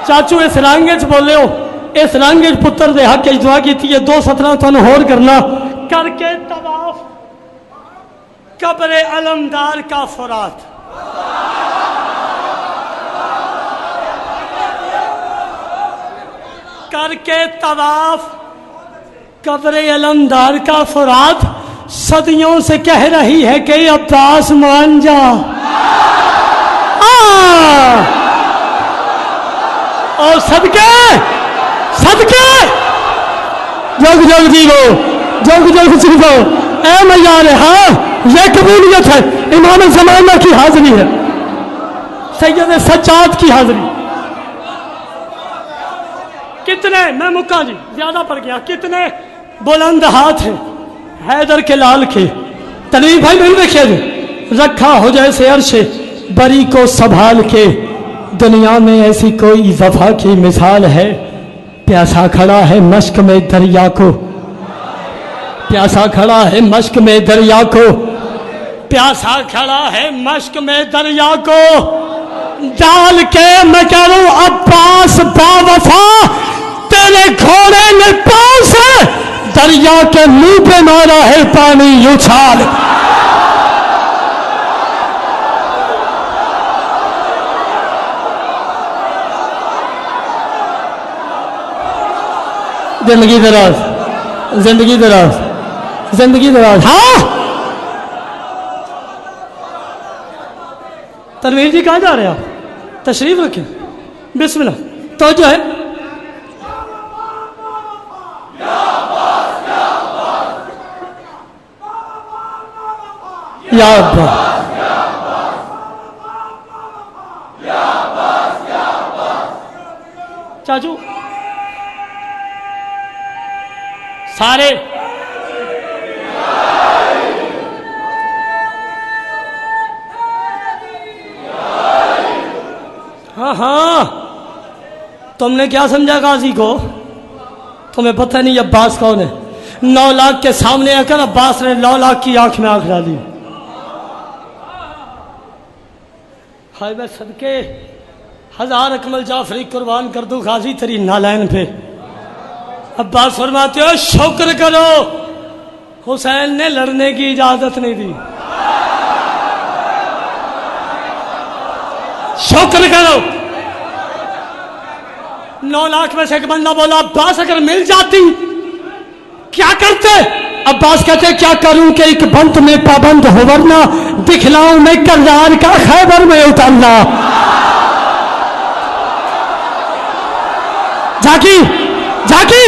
चाचू इस रंगे च बोले हो, इस रंगे च पुत्र दे हक च दुआ की थी। 2 सतरा तुहानू होर करना। करके तवाफ कब्र अलमदार का फुरात। करके तवाफ कब्र अलमदार का फुरात। सदियों से कह रही है कि अब्बास मान जा। और सदके सदके जग जग जीवो, जग जग जीवो। ऐ मैयार, हाँ ये कबूलियत है। इमाम ज़माना की हाजिरी है, सैयद सज्जाद की हाजिरी। कितने, मैं मुक्का जी ज्यादा पड़ गया, कितने बुलंद हाथ हैं हैदर के लाल के। तनवीर भाई मिल देखिए, रखा हो जैसे अर्श बरी को संभाल के। दुनिया में ऐसी कोई वफा की मिसाल है। प्यासा खड़ा है मश्क में दरिया को, प्यासा खड़ा है मश्क में दरिया को, प्यासा खड़ा है मश्क में दरिया को। डाल के मैं कह रहा हूं अब्बास बावफा, तेरे घोड़े ने पांव से दरिया के मुंह पे मारा है पानी उछाल। जिंदगी दराज, जिंदगी दराज, जिंदगी दराज। हाँ तनवीर जी कहाँ जा रहे हैं आप? तशरीफ रखें, बिस्मिल्लाह। तो जो है या अब्बास, चाचू सारे हाँ हाँ, तुमने क्या समझा गाजी को? तुम्हें पता नहीं अब्बास कौन है? 9 लाख के सामने आकर अब्बास ने 9 लाख की आंख में आंख डाली। हाय मैं सदके 1000 अकमल जाफरी कुर्बान कर दूं गाजी तेरी नालैन पे। अब्बास फरमाते हो शुक्र करो हुसैन ने लड़ने की इजाजत नहीं दी। शुक्र करो। 9 लाख में से एक बंदा बोला अब्बास अगर मिल जाती क्या करते? अब्बास कहते क्या करूं कि एक बंद में पाबंद हो, वरना दिखलाऊं मैं करदार का खैबर में उतरना। जाकी जाकी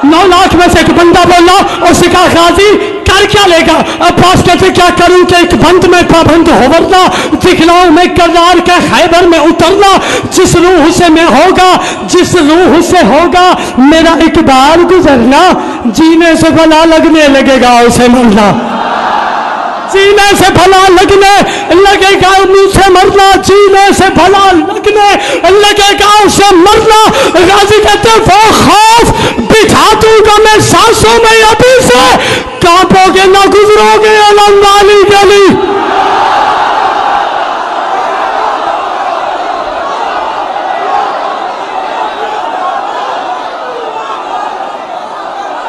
9 लाख में से एक बंदा बोला और सिखा गाजी कर क्या लेगा? अब्बास कहते क्या करूं कि एक बंद में पाबंद हो, वरना दिखलाऊं मैं करदार का खैबर में उतरना। जिस रूह से मैं होगा, जिस रूह से होगा मेरा एक बार गुजरना, जीने से भला लगने लगेगा उसे मरना। जीने से भला लगने लगेगा मुझसे मरना, जीने से भला लगने लगेगा उसे मरना। गाजी कहते वो खौफ बिठा दूंगा मैं सांसों में, अभी से कांपोगे ना गुजरोगे अलम वाली गली।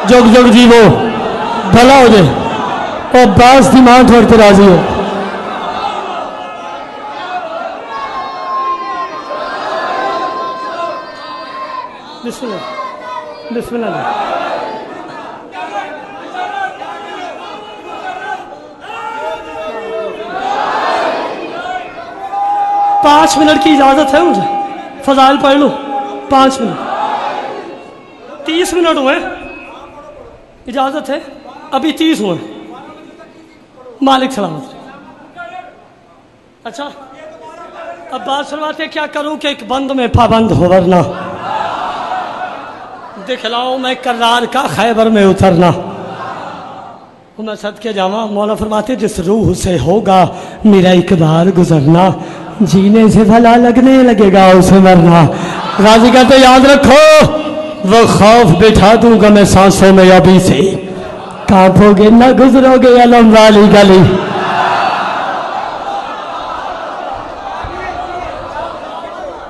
जुग जुग जीवो, भला हो जाए और बास की मां थोड़े ते राजी हो। बिस्मिल्लाह बिस्मिल्लाह। 5 मिनट की इजाजत है मुझे, फजाइल पढ़ लो। 5 मिनट, 30 मिनट हुए, इजाजत है, अभी 30 हुए। मालिक सलामत। अच्छा, अब बात सुनवाते क्या करूं कि एक बंद में पाबंद हो वरना दिखलाऊं मैं करार का खैबर में उतरना। मैं सदके जावा, मौला फरमाते जिस रूह से होगा मेरा एक बार गुजरना, जीने से भला लगने लगेगा उसे मरना। गाजी कहते याद रखो वो खौफ बिठा दूंगा मैं सांसों में अभी से, कांपोगे न गुजरोगे अलम वाली गली।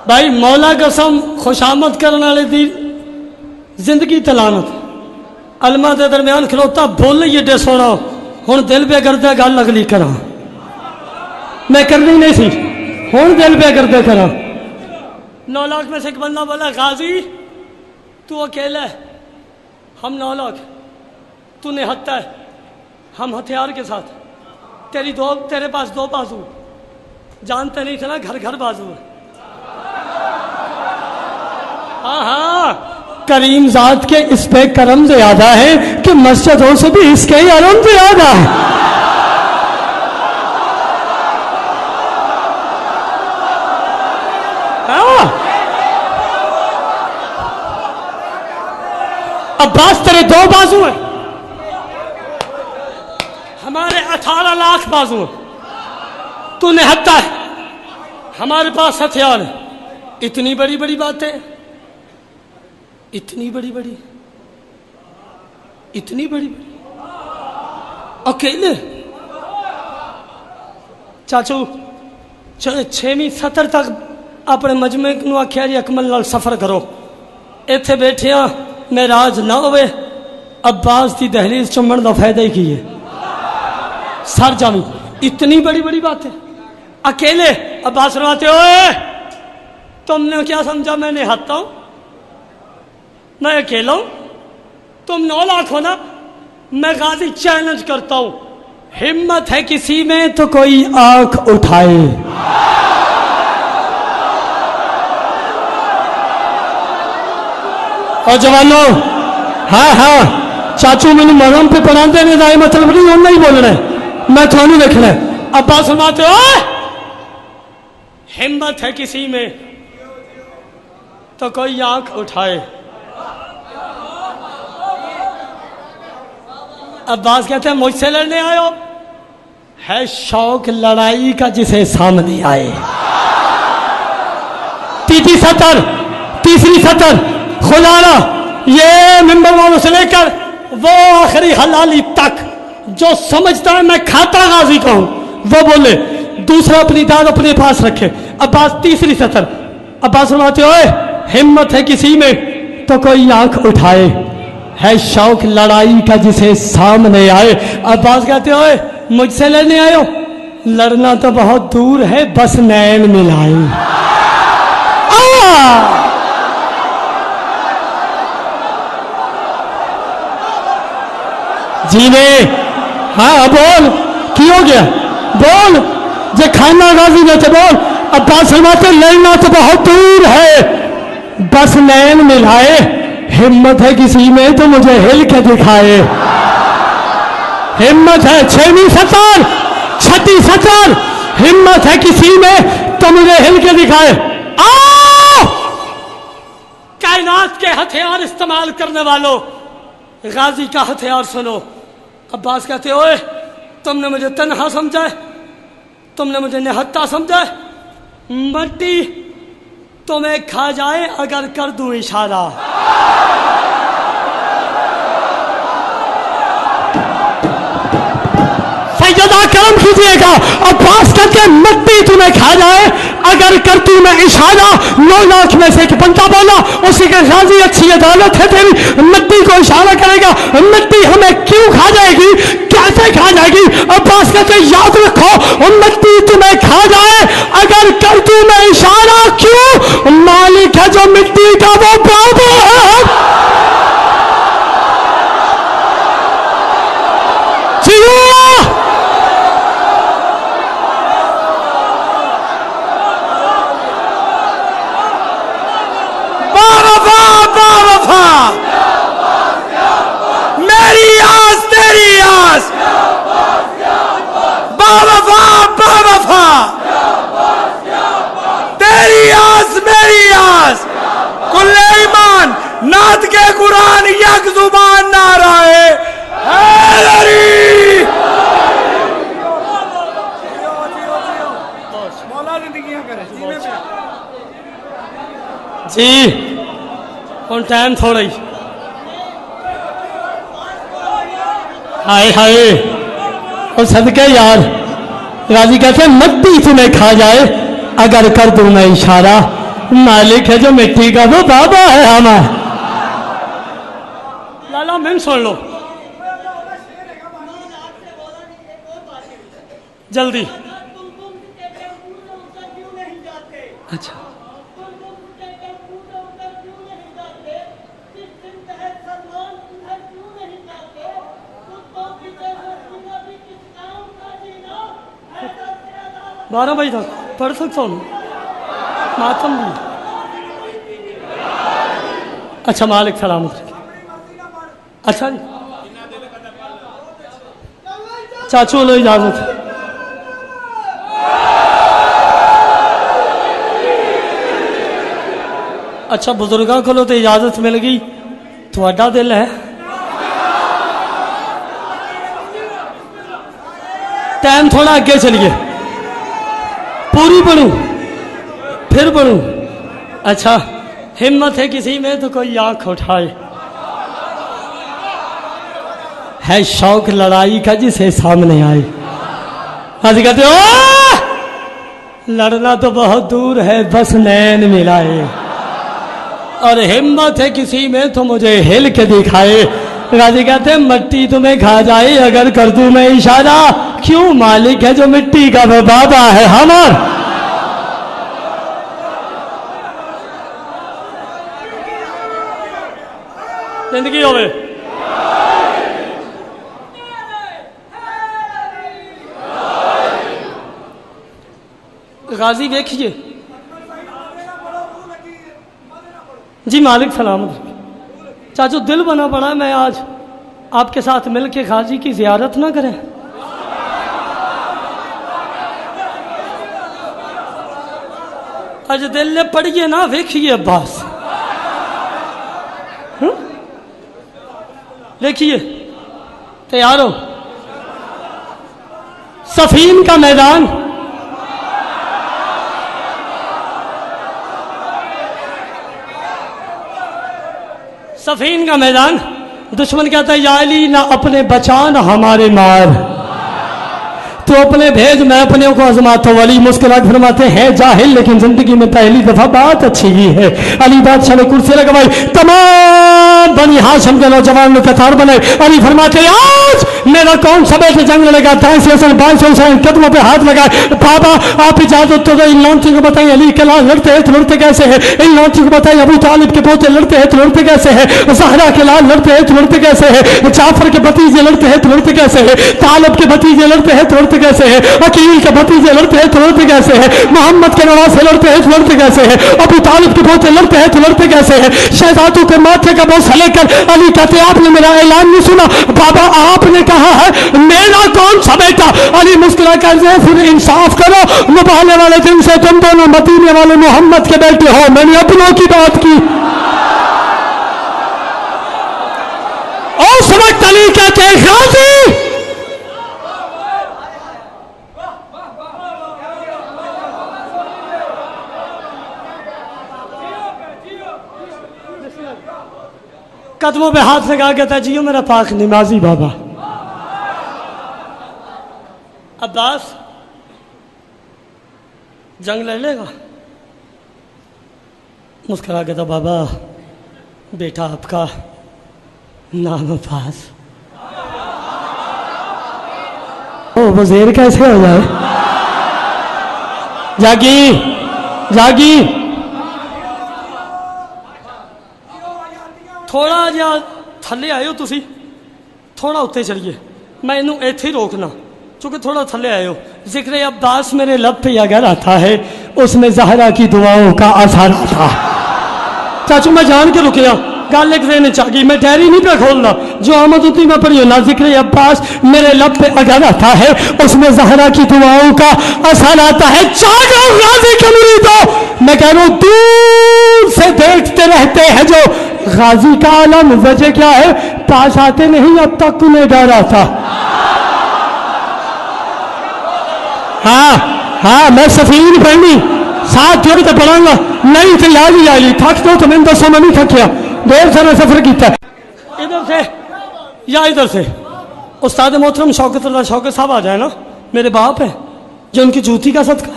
भाई मौला कसम खुशामद करने वाले दी जिंदगी तलानत अलमा के दरम्यान खलोता बोल ही एडे सोना, हुण दिल पे करदा गल अगली करा, मैं करनी नहीं सी, हुण दिल पे करदे करा। 9 लाख में से एक बंदा बोला गाजी तू अकेला है, हम 9 लाख, तू निहत्ता है, हम हथियार के साथ, तेरे पास 2 बाजू, जानते नहीं थे ना घर घर बाजू है। हाँ हाँ, करीम जात के इस पे करम ज्यादा है कि मस्जिदों से भी इसके ही अरम ज्यादा है। हाँ। अब्बास तेरे 2 बाजू हैं, हमारे 18 लाख बाजू हैं, तू निहत्ता है, हमारे पास हथियार है। इतनी बड़ी बड़ी बातें, इतनी बड़ी बड़ी, इतनी बड़ी बड़ी अकेले। चाचू 6वीं सत्र तक अपने मजमे को आख्या जी अकमल नाल सफर करो, इत्थे बैठे हाँ मेराज ना होवे, अब्बास की दहलीज चुमन का फायदा ही की है, सर जामी। इतनी बड़ी बड़ी बातें अकेले। अब्बास फरमाते ओए तुमने क्या समझा मैं निहत्ता हूं, मैं अकेला हूं, तुम 9 लाख हो ना। मैं गाजी चैलेंज करता हूं, हिम्मत है किसी में तो कोई आंख उठाए। और जवानों, हाँ हाँ चाचू मैंने मरम पे पढ़ाते ने दाए मतलब नहीं उन्ना ही बोलना है, मैं थानू देखना है। अब्बास फरमाते हो हिम्मत है किसी में तो कोई आंख उठाए। अब्बास कहते हैं मुझसे लड़ने आयो, है शौक लड़ाई का जिसे सामने आए। तीसरी सतर खुलाना, ये मिंबर वालों से लेकर वो आखिरी हलाली तक जो समझता है मैं खाता गाजी का हूं वो बोले, दूसरा अपनी दाद अपने पास रखे। अब्बास 3री सतर, अब्बास फरमाते ओए हिम्मत है किसी में तो कोई आंख उठाए, है शौक लड़ाई का जिसे सामने आए। अब्बास कहते ओए मुझसे लड़ने आए हो, लड़ना तो बहुत दूर है बस नैन मिलाए। जीने हाँ बोल की हो गया, बोल जे खाना गाजी में थे बोल। अब्बास फरमाते लड़ना तो बहुत दूर है बस नैन मिलाए, हिम्मत है किसी में तो मुझे हिल के दिखाए। हिम्मत है 6वीं सतर 6ठी सतर, हिम्मत है किसी में तो मुझे हिल के दिखाए। आओ कायनात के हथियार इस्तेमाल करने वालों, गाजी का हथियार सुनो। अब्बास कहते ओए तुमने मुझे तन्हा समझा है, तुमने मुझे निहत्ता समझा है, मट्टी तुम्हें खा जाए अगर कर दूं इशारा। सैयदा करम कीजिएगा, अब्बास कहते मट्टी तुम्हें खा जाए अगर कर तू मैं इशारा 9 लाख में से एक बंदा बोला उसी के राजी अच्छी अदालत है तेरी, मिट्टी को इशारा करेगा, मिट्टी हमें क्यों खा जाएगी, कैसे खा जाएगी? अब्बास कहते याद रखो मिट्टी तुम्हें खा जाए अगर कर तू मैं इशारा, क्यों? मालिक है जो मिट्टी का वो बाबा है। मेरी आस तेरी आस, बावफा बावफा, तेरी आस मेरी आस, कुल्ले ईमान नात के कुरान यक जुबान नाराए हैदरी। जी ਹੁਣ टाइम थोड़ा ही, हाय हाय और सदके यार गाजी कहते मिट्टी तुम्हें खा जाए अगर कर दूं मैं इशारा, मालिक है जो मिट्टी का वो बाबा है हमारा। लाला मैम सुन लो जल्दी। अच्छा बारह बजे तक पढ़ सकता हूँ मातम भी। अच्छा मालिक सलामत रखे। अच्छा जी चाचू लो इजाजत। अच्छा बुजुर्गों को तो इजाजत मिल गई, थोड़ा दिल है टाइम थोड़ा अगे चलिए, पूरी पढ़ूं फिर पढ़ूं। अच्छा हिम्मत है किसी में तो कोई आंख उठाए, है शौक लड़ाई का जिसे सामने आए। आज कहते हो लड़ना तो बहुत दूर है बस नैन मिलाए, और हिम्मत है किसी में तो मुझे हिल के दिखाए। गाजी कहते मट्टी तुम्हें खा जाए अगर कर दूं मैं इशारा, क्यों? मालिक है जो मिट्टी का वो बाबा है हमार। जिंदगी होवे गाजी देखिए जी मालिक सलामत। चाचू दिल बना पड़ा है मैं आज आपके साथ मिलके गाजी की जियारत ना करें। आज दिल ने पढ़िए ना देखिए अब्बास, देखिए तैयार हो। सफीन का मैदान सफीन का मैदान, दुश्मन कहता है या अली ना अपने बचा ना हमारे मार, तो अपने भेज मैं अपने को आजमाता हूं। अली मुस्कुराकर फरमाते हैं जाहिल लेकिन जिंदगी में पहली दफा बात अच्छी ही है। अली बादशाह ने कुर्सी लगवाई, तमाम बनी हाशिम के नौजवान ने कतार बनाए। अली फरमाते आज मेरा कौन सा बैठे जंग लड़ेगा, दाएं से हसन बाएं से हुसैन, कदमों पे हाथ लगाए। बाबा आप इजाजत तो दो, इन लौंची को बताइए अली के लाल लड़ते हैं तो लड़ते कैसे है, इन लौंची को बताइए अबू तालिब के पोते लड़ते हैं तो लड़ते कैसे है, ज़हरा के लाल लड़ते हैं तो लड़ते कैसे है, जाफर के भतीजे लड़ते हैं तो लड़ते कैसे है, तालिब के भतीजे लड़ते हैं तो लड़ते कैसे है, अकील के भतीजे लड़ते हैं तो लड़ते कैसे है, मोहम्मद के नवासे लड़ते हैं तो लड़ते कैसे है, अबू तालिब के पोते लड़ते हैं तो लड़ते कैसे है। शहजादों के माथे का बोझ लेकर अली कहते आपने मेरा ऐलान नहीं सुना, बाबा आपने कहा है मेरा कौन सा बेटा। अली मुस्कुरा कर फिर इंसाफ करो, मुबाले वाले दिन से तुम दोनों मदीने वाले मोहम्मद के बेटे हो, मैंने अपनों की बात की। उस वक्त अली कहते गाजी कदमों पे हाथ लगा कहता जियो मेरा पाक निमाजी बाबा। अब्बास जंग लड़ लेगा? मुस्कुरा के तो बाबा बेटा आपका नाम अब्बास। ओ वज़ीर कैसे हो जाए? जागी जागी थोड़ा जिहा थले आयो तुसी, थोड़ा उत्ते चलिए, मैं इनू इत्थे ही रोकना क्योंकि थोड़ा थले आयो। जिक्र अब्बास मेरे लब पे अगर आता है उसमें ज़हरा की दुआओं का असर आता। चाचू मैं जान के रुकिया, गल एक दिन चागी, मैं डायरी नहीं पे खोलना, जो आमद होती मैं पढ़ी ना। जिक्र अब्बास मेरे लब पे अगर आता है उसमें ज़हरा की दुआओं का असर आता है। जागो गाजी के मुरीदो, मैं कह रहा हूँ दूर से देखते रहते हैं जो गाजी का आलम। वजह क्या है? पास आते नहीं अब तक उन्हें डर आता। हाँ मैं सफीर पढ़नी साथ जोड़ के पढ़ाऊंगा, नहीं तो याद ही आई। थक दो तो मैंने दसो, मैं नहीं थकिया, देर से मैं सफर किया। इधर से या इधर से उस्ताद मोहतरम शौकत साहब आ जाए ना, मेरे बाप है, जो उनकी जूती का सदका,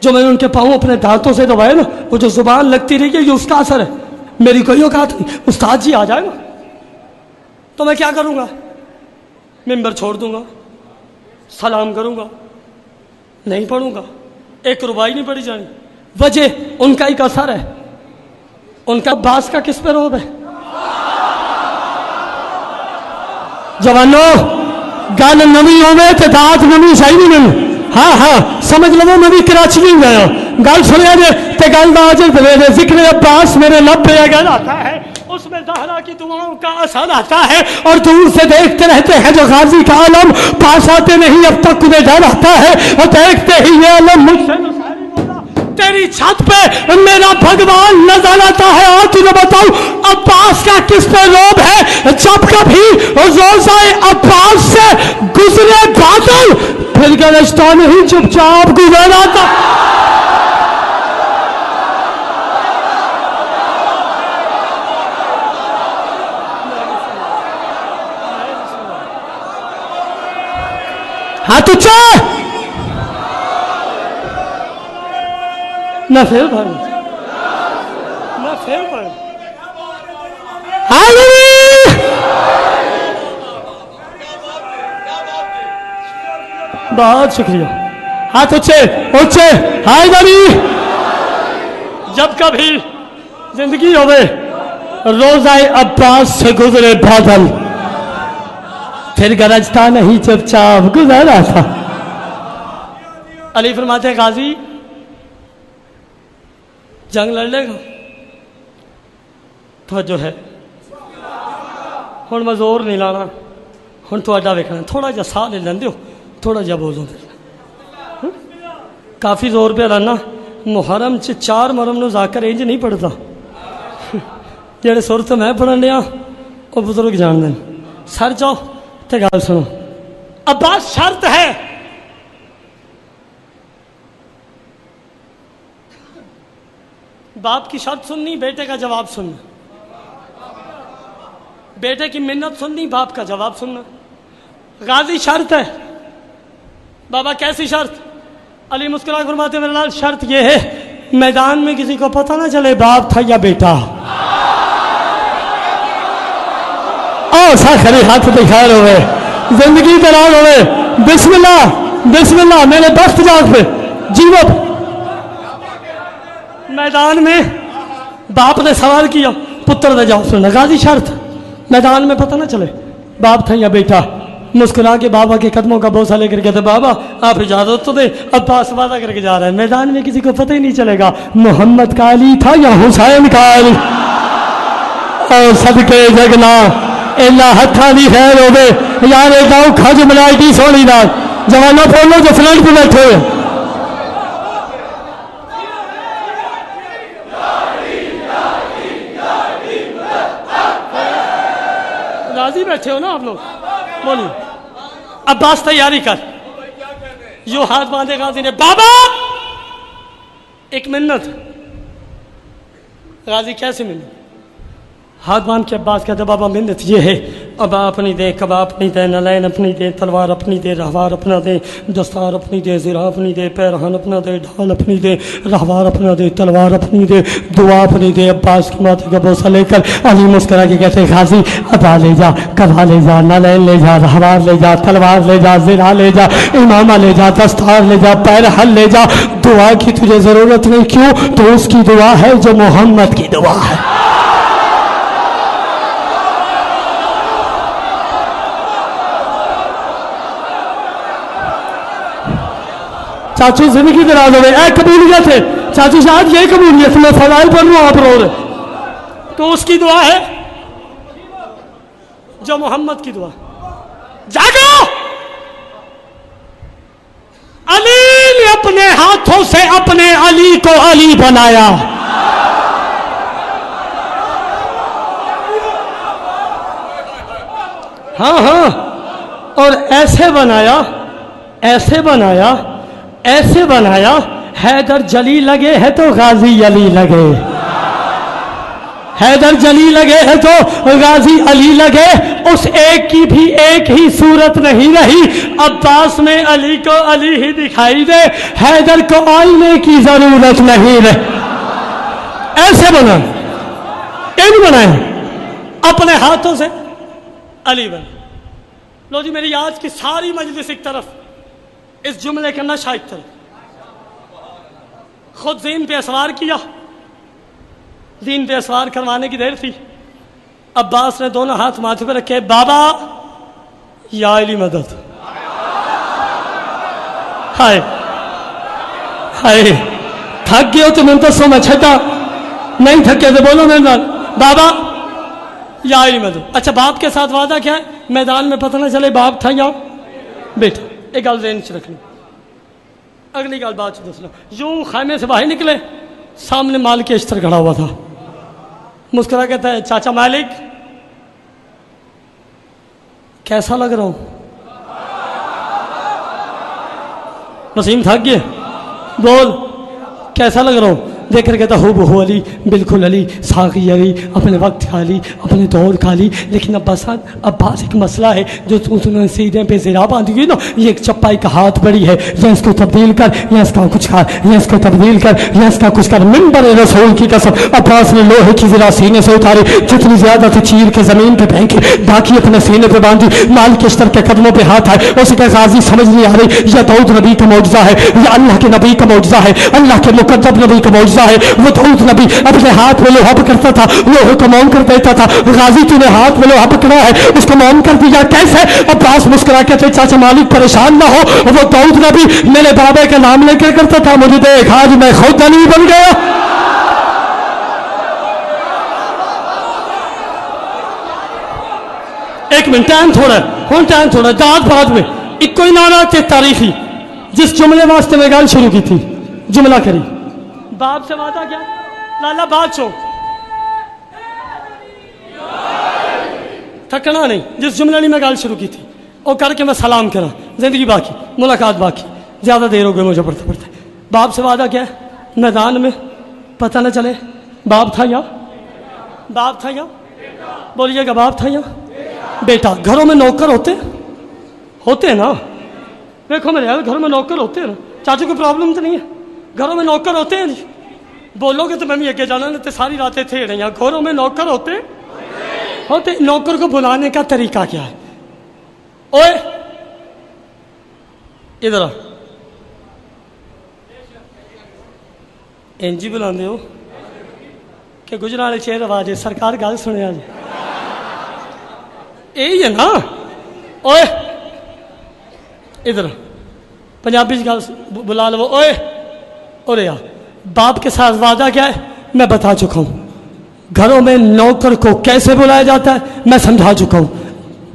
जो मैंने उनके पाँव अपने दांतों से दबाए ना, वो जो जुबान लगती रही है ये उसका असर है, मेरी कोई औकात नहीं। उस्ताद जी आ जाए ना तो मैं क्या करूँगा? मिंबर छोड़ दूंगा, सलाम करूँगा, नहीं पढ़ूंगा, एक रुबाई नहीं पढ़ी जानी। वजह उनका एक असर है, उनका अब्बास का किस पे रोब है? जवानों गल नवी होवे ते दात नवी चाहिए नहीं। हाँ समझ लो, मैं भी कराची नहीं गया, गल सुनिया जे ते गल दा अजर दे। जिक्र अब्बास मेरे लब पे अगर आता है उसमें ज़हरा की दुआओं का असर आता है, और दूर से देखते रहते हैं जो गाजी का आलम, पास आते नहीं अब तक उन्हें डर आता है। और देखते ही ये आलम मुझसे तेरी छत पे मेरा भगवान नजर आता है। और तुझे बताऊं अब्बास का किस पे रोब है? जब कभी रोज़ाए अब्बास से गुजरे बादल फिर गरजता नहीं, चुपचाप गुजर आता। हाँ तुझे मैं फिर पढ़, मैं फिर पढ़। बहुत शुक्रिया। हाथ ऊंचे ऊंचे, हाय दादी। जब कभी जिंदगी होवे रोज़ाए अब्बास से गुजरे बादल फिर गरजता नहीं, चुपचाप गुजरा था। अली फरमाते गाजी जंग लड़ लेगा तो जो है हुण मैं जोर नहीं लाना, हुण तुहाडा वेखना। थोड़ा जा साह ले लेंदे हो, थोड़ा जा बोलो। काफ़ी जोर पे लाना। मुहर्रम च 4 मुहर्रम नूं जाकर इंज नहीं पढ़ता, जेड़े सुर तो मैं पढ़न लिया वो बुजुर्ग जान दें। सर जाओ तो गल सुनो, अब्बास शर्त है, बाप की शर्त सुननी, बेटे का जवाब सुनना, बेटे की मिन्नत सुननी, बाप का जवाब सुनना। गाजी शर्त है। बाबा कैसी शर्त? अली मुस्कुरा फरमाते मेरे लाल शर्त यह है मैदान में किसी को पता ना चले बाप था या बेटा। खरी हाथ दिखाए हुए जिंदगी दराज हुए। बिस्मिल्लाह बिस्मिल्लाह, मेरे बख्त जाग पे जीवो। मैदान में बाप ने सवाल किया, पुत्र ने जवाब सुना। गाजी शर्त मैदान में पता ना चले बाप था या बेटा। मुस्कुरा के बाबा के कदमों का बोसा लेकर कहते बाबा आप इजाजत तो दे, अब्बास वादा करके जा रहा है मैदान में किसी को पता ही नहीं चलेगा मोहम्मद का अली था या हुसैन का अली। और सदके जगना इला हथा की खैर होवे यार, गाँव खज मलाइटी सोनी नाल जवानों बोलो जो फ्रंट पे बैठे हुए। राजी बैठे हो ना आप लोग? बोलिए। अब्बास तैयारी कर, यो हाथ बांधे गाजी ने, बाबा एक मिन्नत। गाजी कैसे मिन्नत? हाथ बांध के अब्बास कहते बाबा मिन्नत ये है अबा अपनी दे, कबाब अपनी दे, नलैन अपनी दे, तलवार अपनी दे, रहवार अपना दे, दस्तार अपनी दे, ज़िरा अपनी दे, पैरहन अपना दे, ढाल अपनी दे, रहवार अपना दे, तलवार अपनी दे, दुआ अपनी दे। अब्बास के माथे का बोसा लेकर अली मुस्करा के कहते गाजी अबा ले जा, कबा ले जा, नलैन ले जा, रहवार ले जा, तलवार ले जा, ज़िरा ले जा, इमामा ले जा, दस्तार ले जा, पैरहन ले जा। दुआ की तुझे ज़रूरत नहीं, क्यों? तो उसकी दुआ है जो मोहम्मद की दुआ है। चाचू जिंदगी दराज हो गई, कबूलियत है चाचू साहब, यही कबूलियत। मैं फजाइल पढ़ लूँ, आप रो रहे, तो उसकी दुआ है जो मोहम्मद की दुआ। जागो, अली ने अपने हाथों से अपने अली को अली बनाया। हाँ हाँ, और ऐसे बनाया, ऐसे बनाया, ऐसे बनाया, हैदर जली लगे है तो गाजी अली लगे, हैदर जली लगे है तो गाजी अली लगे। उस एक की भी एक ही सूरत नहीं रही। अब्बास में अली को अली ही दिखाई दे, हैदर को आईने की जरूरत नहीं रही। ऐसे बना, इन बनाए, अपने हाथों से अली बने। लो जी, मेरी आज की सारी मजलिस एक तरफ, इस जुमले का नशा एक तरफ। खुद दीन पे असवार किया, दीन पे असवार करवाने की देर थी। अब्बास ने दोनों हाथ माथे पे रखे, बाबा या अली मदद। हाय हाय, थक गए हो तो मैं तो सो में छटा, नहीं थके तो बोलो मेरे नाल, बाबा या अली मदद। अच्छा, बाप के साथ वादा क्या है? मैदान में पता ना चले बाप था या बेटा। एक गल ज़हन च रखनी। अगली गल बात दसना। यूं खाने से बाहर निकले, सामने मालिक अश्तर खड़ा हुआ था। मुस्कुरा कहता है, चाचा मालिक कैसा लग रहा हूं? वसीम थक गए, बोल कैसा लग रहा हूं? देख कर कहता, हो अली, बिल्कुल अली, साकी अली, अपने वक्त खा ली, अपने दौर खा ली। लेकिन अब्बास एक मसला है, जो तूने सीधे पे ज़िरा बांधी हुई ना, ये एक चप्पाई का हाथ बड़ी है, या इसको तब्दील कर, या इसका कुछ कर, या इसको तब्दील कर, या इसका कुछ कर। मिंबर रसूल की कसम, अब्बास ने लोहे की ज़िरा सीने से उतारी, जितनी ज्यादा थी चीर के जमीन पे फेंकी, बाकी अपने सीने पे बांधी। मालिक अश्तर के कदमों पे हाथ आए, उसके गाजी समझ नहीं आ रही, या दाऊद नबी का मौजज़ा है, या अल्लाह के नबी का मौजज़ा है, अल्लाह के मुकद्दम नबी का मौजज़ा है। वो दाऊद नबी अपने हाथ में लोहा पकड़ता था, लोहे को मौन कर देता था। गाजी तूने हाथ में लोहा पकड़ा है, उसको मौन कर दिया, कैसे? अब्बास मुस्कुरा के थे, चाचा मालिक परेशान ना हो, वो दाऊद नबी मेरे बाबा का नाम लेकर करता था, मुझे देख आज मैं खुद अली बन गया। एक मिनट, टाइम थोड़ा हूं, टाइम थोड़ा, दाद बाद में इको ही नारा ते तारीफी। जिस जुमले वास्ते मैं गल शुरू की थी, जुमला करी, बाप से वादा क्या? लाला बात छो, थकना नहीं। जिस जुमले ने मैं गल शुरू की थी वो करके मैं सलाम करा, जिंदगी बाकी, मुलाकात बाकी, ज्यादा देर हो गई मुझे पढ़ते पढ़ते। बाप से वादा क्या है? मैदान में पता न चले बाप था या, बाप था या, बोलिएगा बाप था या बेटा। घरों में नौकर होते हैं ना, देखो मेरे घरों में नौकर होते हैं ना, चाचू को प्रॉब्लम तो नहीं है, घरों में नौकर होते हैं जी। बोलोगे तो मैं भी आगे जाना, नहीं तो सारी रातें थे रही। घरों में नौकर होते। नौकर को बुलाने का तरीका क्या है? ओए इधर आ, इंजी बुलाते हो कि गुजराले चेहर आवाज है, सरकार गल सुने आज यही है ना। ओए इधर पंजाबी गल बुला लो, ओए और यार बाप के साथ वादा क्या है मैं बता चुका हूं। घरों में नौकर को कैसे बुलाया जाता है मैं समझा चुका हूं।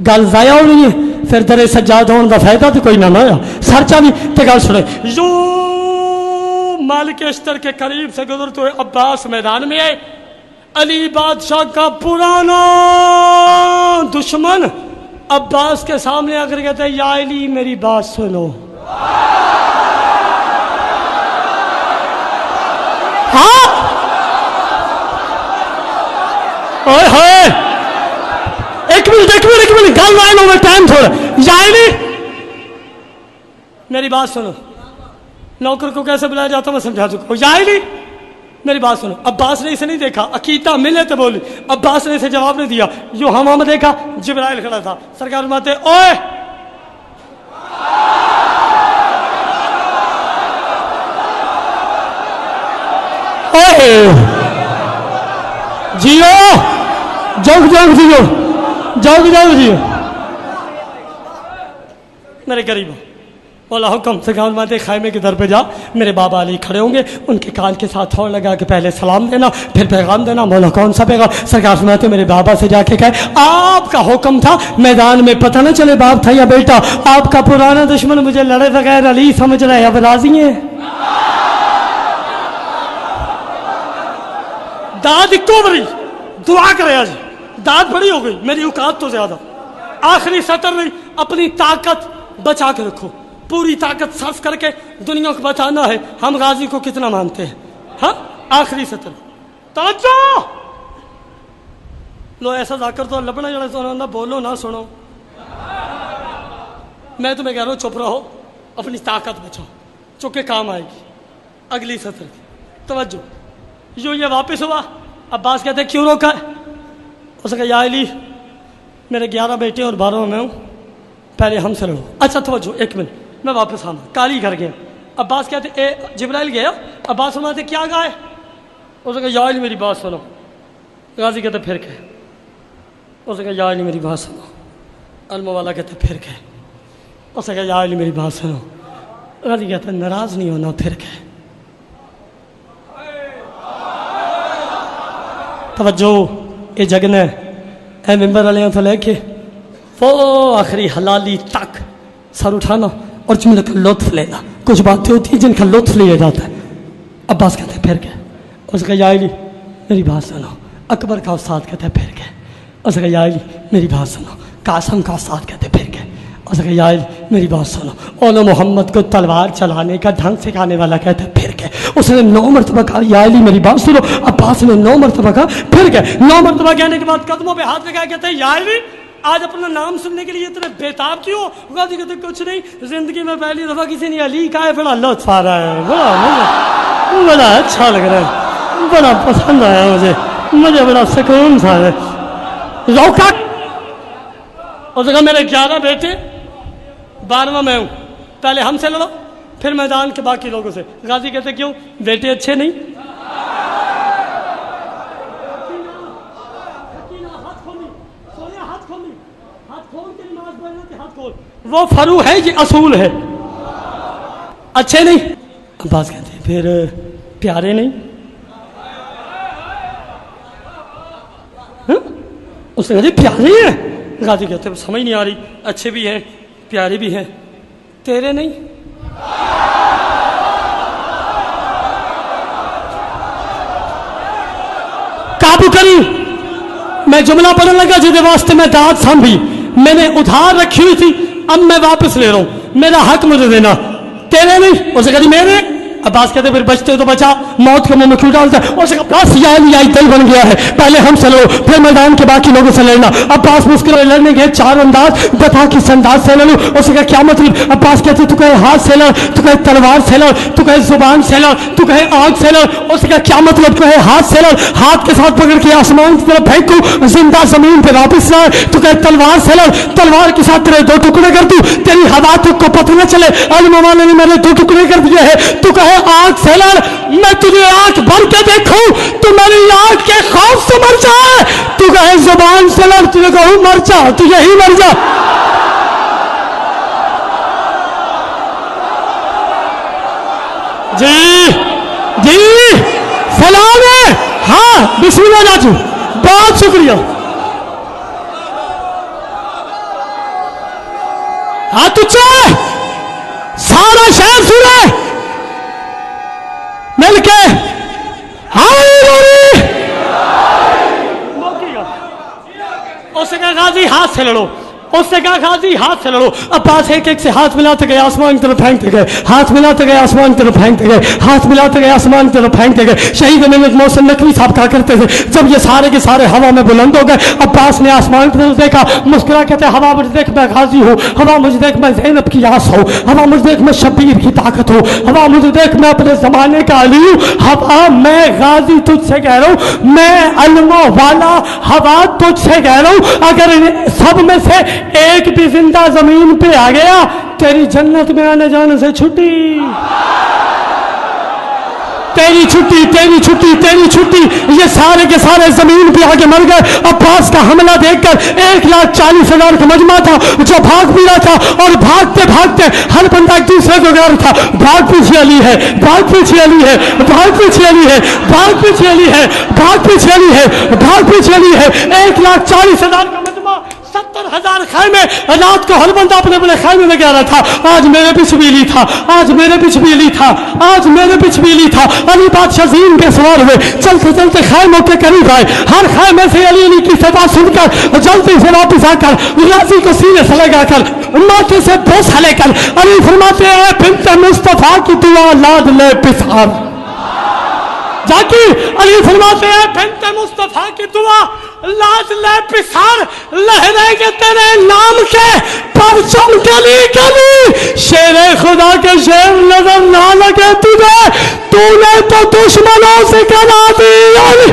गल जाया हो नहीं है, फिर दरे सज्जाद होने का फायदा तो कोई ना होया। सरचा भी तो गल सुने। यू मालिक अश्तर के करीब से गुजरते हुए अब्बास मैदान में आए। अली बादशाह का पुराना दुश्मन अब्बास के सामने आकर कहते हैं, या अली मेरी बात सुनो। हाँ ओए होए, एक मिनट गल लाइन हो टाइम थोड़ा यानी मेरी बात सुनो। नौकर को कैसे बुलाया जाता मैं समझा चुका हूं। यानी मेरी बात सुनो। अब्बास ने इसे नहीं देखा, अकीदा मिले तो बोली। अब्बास ने इसे जवाब नहीं दिया। यो हवा में देखा, जिब्राइल खड़ा था। सरकार फरमाते ओए जियो जोग जोग जियो जोग जोग जियो मेरे करीब बोला हुक्म। सरकार फरमाते खाइमे के दर पे जा, मेरे बाबा अली खड़े होंगे, उनके कान के साथ थोड़ा लगा के पहले सलाम देना फिर पैगाम देना। बोला कौन सा पैगाम? सरकार फरमाते मेरे बाबा से जाके कहे आपका हुक्म था मैदान में पता न चले बाप था या बेटा, आपका पुराना दुश्मन मुझे लड़े बगैर अली समझ रहा है, अब राजी है। दाद इको बड़ी दुआ करे आज, दाद बड़ी हो गई, मेरी औकात तो ज्यादा। आखिरी सतर नहीं, अपनी ताकत बचा के रखो, पूरी ताकत सर्फ करके दुनिया को बताना है हम गाजी को कितना मानते हैं। हाँ आखिरी सतर ताजो लो ऐसा जाकर तो लबना जड़ा तो ना बोलो ना सुनो। मैं तुम्हें कह रहा हूं चुप रहो, अपनी ताकत बचाओ, चुके काम आएगी। अगली सतर की तवज्जो। यो ये वापस हुआ। अब्बास कहते क्यों रोका है? उसने कहा या अली मेरे 11 बेटे और 12 में हूं, पहले हमसे लड़ो। अच्छा तवज्जो एक मिनट, मैं वापस आना काली घर गया। अब्बास कहते ए जिब्राइल गया। अब्बास फरमाते क्या कहा है? उसने कहा या अली मेरी बात सुनो। गाजी कहते फिर कहे। उसने कहा या अली मेरी बात सुनो। अलमा वाला कहते फिर कहे। उसने कहा या अली मेरी बात सुनो। गाजी कहते नाराज नहीं होना, फिर कहे। तवज्जो ये जगन है ए मेंबर वाले तो लेके वो आखिरी हलाली तक सर उठाना और जुमले का लुत्फ लेना। कुछ बातें होती हैं जिनका लुत्फ लिया जाता है। अब्बास कहते हैं फिर क्या? उसका या अली मेरी बात सुनो। अकबर का उस्ताद कहते हैं फिर क्या? उसका या अली मेरी बात सुनो। कासम का उस्ताद कहते हैं फिर क्या? उसका या अली मेरी बात सुनो। ओलो मोहम्मद को तलवार चलाने का ढंग सिखाने वाला कहते हैं फिर क्या? उसने 9 मरतबा कहा या अली मेरी बात सुनो। अब्बास ने 9 मरतबा कहा फिर क्या? 9 मरतबा कहने के बाद कदमों पे हाथ लगाया कहते हैं या अली आज अपना नाम सुनने के लिए इतने बेताब क्यों? गाजी कहते कुछ नहीं, जिंदगी में पहली दफा किसी ने अली कहा है, बड़ा लुत्फ आ रहा है, बड़ा अच्छा लग रहा है, बड़ा पसंद आया मुझे बड़ा सुकून सा है। रौका और जगह मेरे 11 बेटे 12वां मैं हूं, पहले हमसे लड़ो फिर मैदान के बाकी लोगों से। गाजी कहते क्यों? बेटे अच्छे नहीं? वो फरू है ये असूल है। अच्छे नहीं? अब्बास कहते फिर प्यारे नहीं? उसने कहा प्यारे हैं। गाजी कहते समझ नहीं आ रही, अच्छे भी हैं प्यारे भी हैं, तेरे नहीं? काबू करी। मैं जुमला पढ़ने लगा जिसके वास्ते मैं दाद सांभी मैंने उधार रखी हुई थी, अब मैं वापस ले रहा हूं, मेरा हक मुझे देना। तेरे नहीं? उसे कहती मेरे। अब्बास कहते फिर बचते तो बचा, मौत के मुंह में क्यों डालता है? उसे कहा बस यार तय बन गया है, पहले हमसे लड़ो फिर मैदान के बाकी लोगों से लड़ना। अब्बास मुश्किल लड़ने के 4 अंदाज बता किस अंदाज से लड़ू। उसे कहा क्या मतलब? अब्बास कहते तू कहे हाथ से लड़, तू कहे तलवार से लड़, तू कहे जुबान से लड़, तू कहे आग से लड़। उसे कहा क्या मतलब? कहे हाथ से लड़, हाथ के साथ पकड़ के आसमान की तरफ फेंकू, जिंदा जमीन पे वापिस लाए। तू कहे तलवार से लड़, तलवार के साथ तेरे 2 टुकड़े कर दूं, तेरी हवा तुझको पता न चले। अल्लाह ने मेरे 2 टुकड़े कर दिए हैं। तू कहे आग से लड़, मैं तुझे आंख भर के देखूं, तू मेरी आंख के खौफ से मर जाए। तू कहे जुबान से लड़, तुझे कहूं मर जा, तू यही मर जा। जी जी सलाम है। हाँ बिस्मिल्लाह राजू, बहुत शुक्रिया। हाथ उच्चा, सारा शहर सुने मिलके उसे कहा गाजी हाथ से लड़ो। उससे कहा गाजी हाथ से लड़ो। अब्बास एक एक से हाथ मिलाते गए, आसमान की तरफ फेंकते गए, हाथ मिलाते गए, आसमान की तरफ फेंकते गए, हाथ मिलाते गए, आसमान की तरफ फेंकते गए। शहीद अमीर मोहसिन नकवी साहब कहा करते थे, जब ये सारे के सारे हवा में बुलंद हो गए, अब्बास ने आसमान की तरफ देखा, मुस्कुरा कहते हवा मुझे देख मैं गाजी हूँ, हवा मुझे देख मैं ज़ैनब की आस हूँ, हवा मुझे देख मैं शब्बीर की ताकत हूँ, हवा मुझे देख मैं अपने जमाने का अली हूँ। हवा मैं गाजी तुझसे कह रहा हूँ, मैं अलमों वाला हवा तुझसे कह रहा हूँ, अगर सब में से एक भी जिंदा जमीन पे आ गया तेरी जन्नत में आने जाने से छुट्टी, तेरी छुट्टी, तेरी छुट्टी, तेरी छुट्टी। ये सारे के सारे जमीन पे आके मर गए। अब्बास का हमला देखकर 1,40,000 का मजमा था जो भाग भी रहा था, और भागते भागते हर बंदा एक दूसरे को गा रहा था, भाग पीछे अली है, भाग पीछे अली है, भाग पीछे अली है, भाग पीछे अली है, भाग पीछे अली है, भाग पीछे अली है। 1,40,000 का मजमा, 70,000 खैमे, रात को हर बंदा अपने अपने खैमे में गा रहा था। आज मेरे पीछे बिजली था, आज मेरे पीछे बिजली था, आज मेरे पीछे बिजली था। अली बादशाह ज़ीन पे सवार हुए, चलते चलते खैमों के करीब आए, हर खैमे से अली अली की सदा सुनकर जल्दी से वापस आकर गाजी को सीने से लगाकर माथे से बोसा लेकर अली फरमाते हैं, बिन्ते मुस्तफा की दुआ लाद ले पिसार। जाकी अली फरमाते हैं, बिन्ते मुस्तफा की दुआ लाज ले पिसार, लहरेंगे तेरे नाम के परचम गली गली। शेरे खुदा के शेर नजर ना लगे तुझे, तूने तो दुश्मनों से करा दी।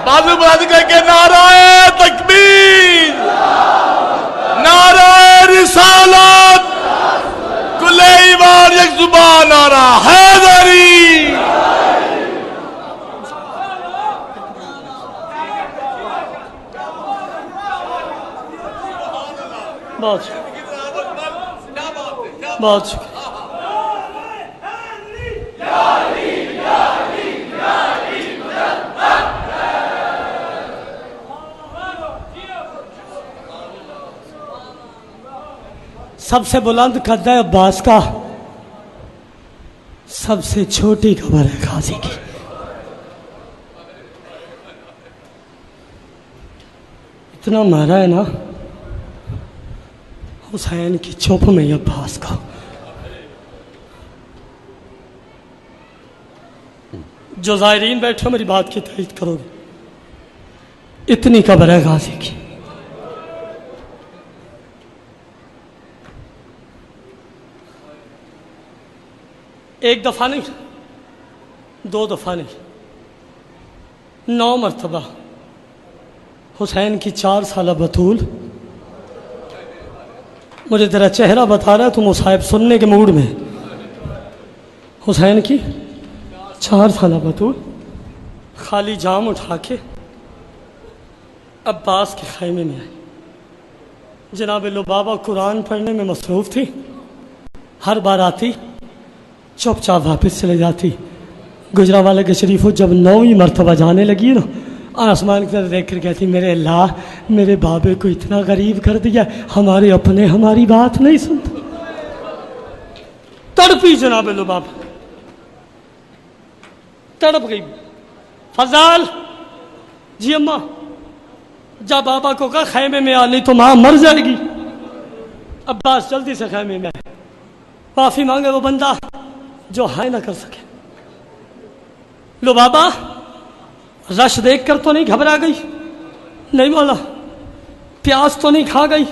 बाजू बंद करके नाराए तकबीर, नाराए रिसालत, कुले ईमान एक जुबान नारा हैदरी। बहुत बहुत सबसे बुलंद कद है अब्बास का, सबसे छोटी खबर है गाजी की। इतना मारा है ना हुसैन की चुप में अब्बास का। जो ज़ायरीन बैठे हो मेरी बात की तारीफ करोगे, इतनी खबर है गाजी की। एक दफ़ा नहीं, 2 दफ़ा नहीं, 9 मरतबा हुसैन की 4 साल बतूल, मुझे तेरा चेहरा बता रहा है तुम मुसाहिब सुनने के मूड में। हुसैन की 4 साल बतूल खाली जाम उठा के अब्बास के खैमे में आई। जनाब लुबाबा कुरान पढ़ने में मसरूफ़ थी, हर बार आती चुपचाप वापस चले जाती। गुजरावाला के शरीफों जब 9वीं मरतबा जाने लगी ना, आसमान की तरफ देख कर कहती, मेरे अल्लाह मेरे बाबे को इतना गरीब कर दिया, हमारे अपने हमारी बात नहीं सुनते। तड़पी जनाब लुबाबा, तड़प गई। फजाल जी अम्मा, जब बाबा को कहा खैमे में आ, नहीं तो माँ मर जाएगी। अब्बास जल्दी से खैमे में आए, माफी मांगे वो बंदा जो हाय ना कर सके। लो बाबा, रश देखकर तो नहीं घबरा गई? नहीं मौला। प्यास तो नहीं खा गई?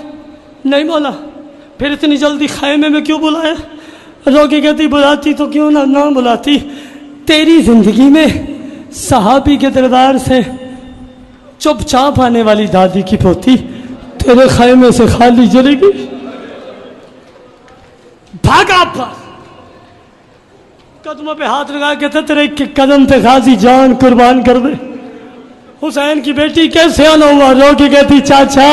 नहीं मौला। फिर इतनी जल्दी खैमे में क्यों बुलाया? रोगी कहती, बुलाती तो क्यों ना बुलाती। तेरी जिंदगी में सहाबी के दरबार से चुपचाप आने वाली दादी की पोती तेरे खैमे से खाली चलेगी? भागा अब्बास, कदमों पे हाथ लगा के था, तेरे कदम पे गाजी जान कुर्बान कर दे। हुसैन की बेटी कैसे आना हुआ? रोगी कहती, चाचा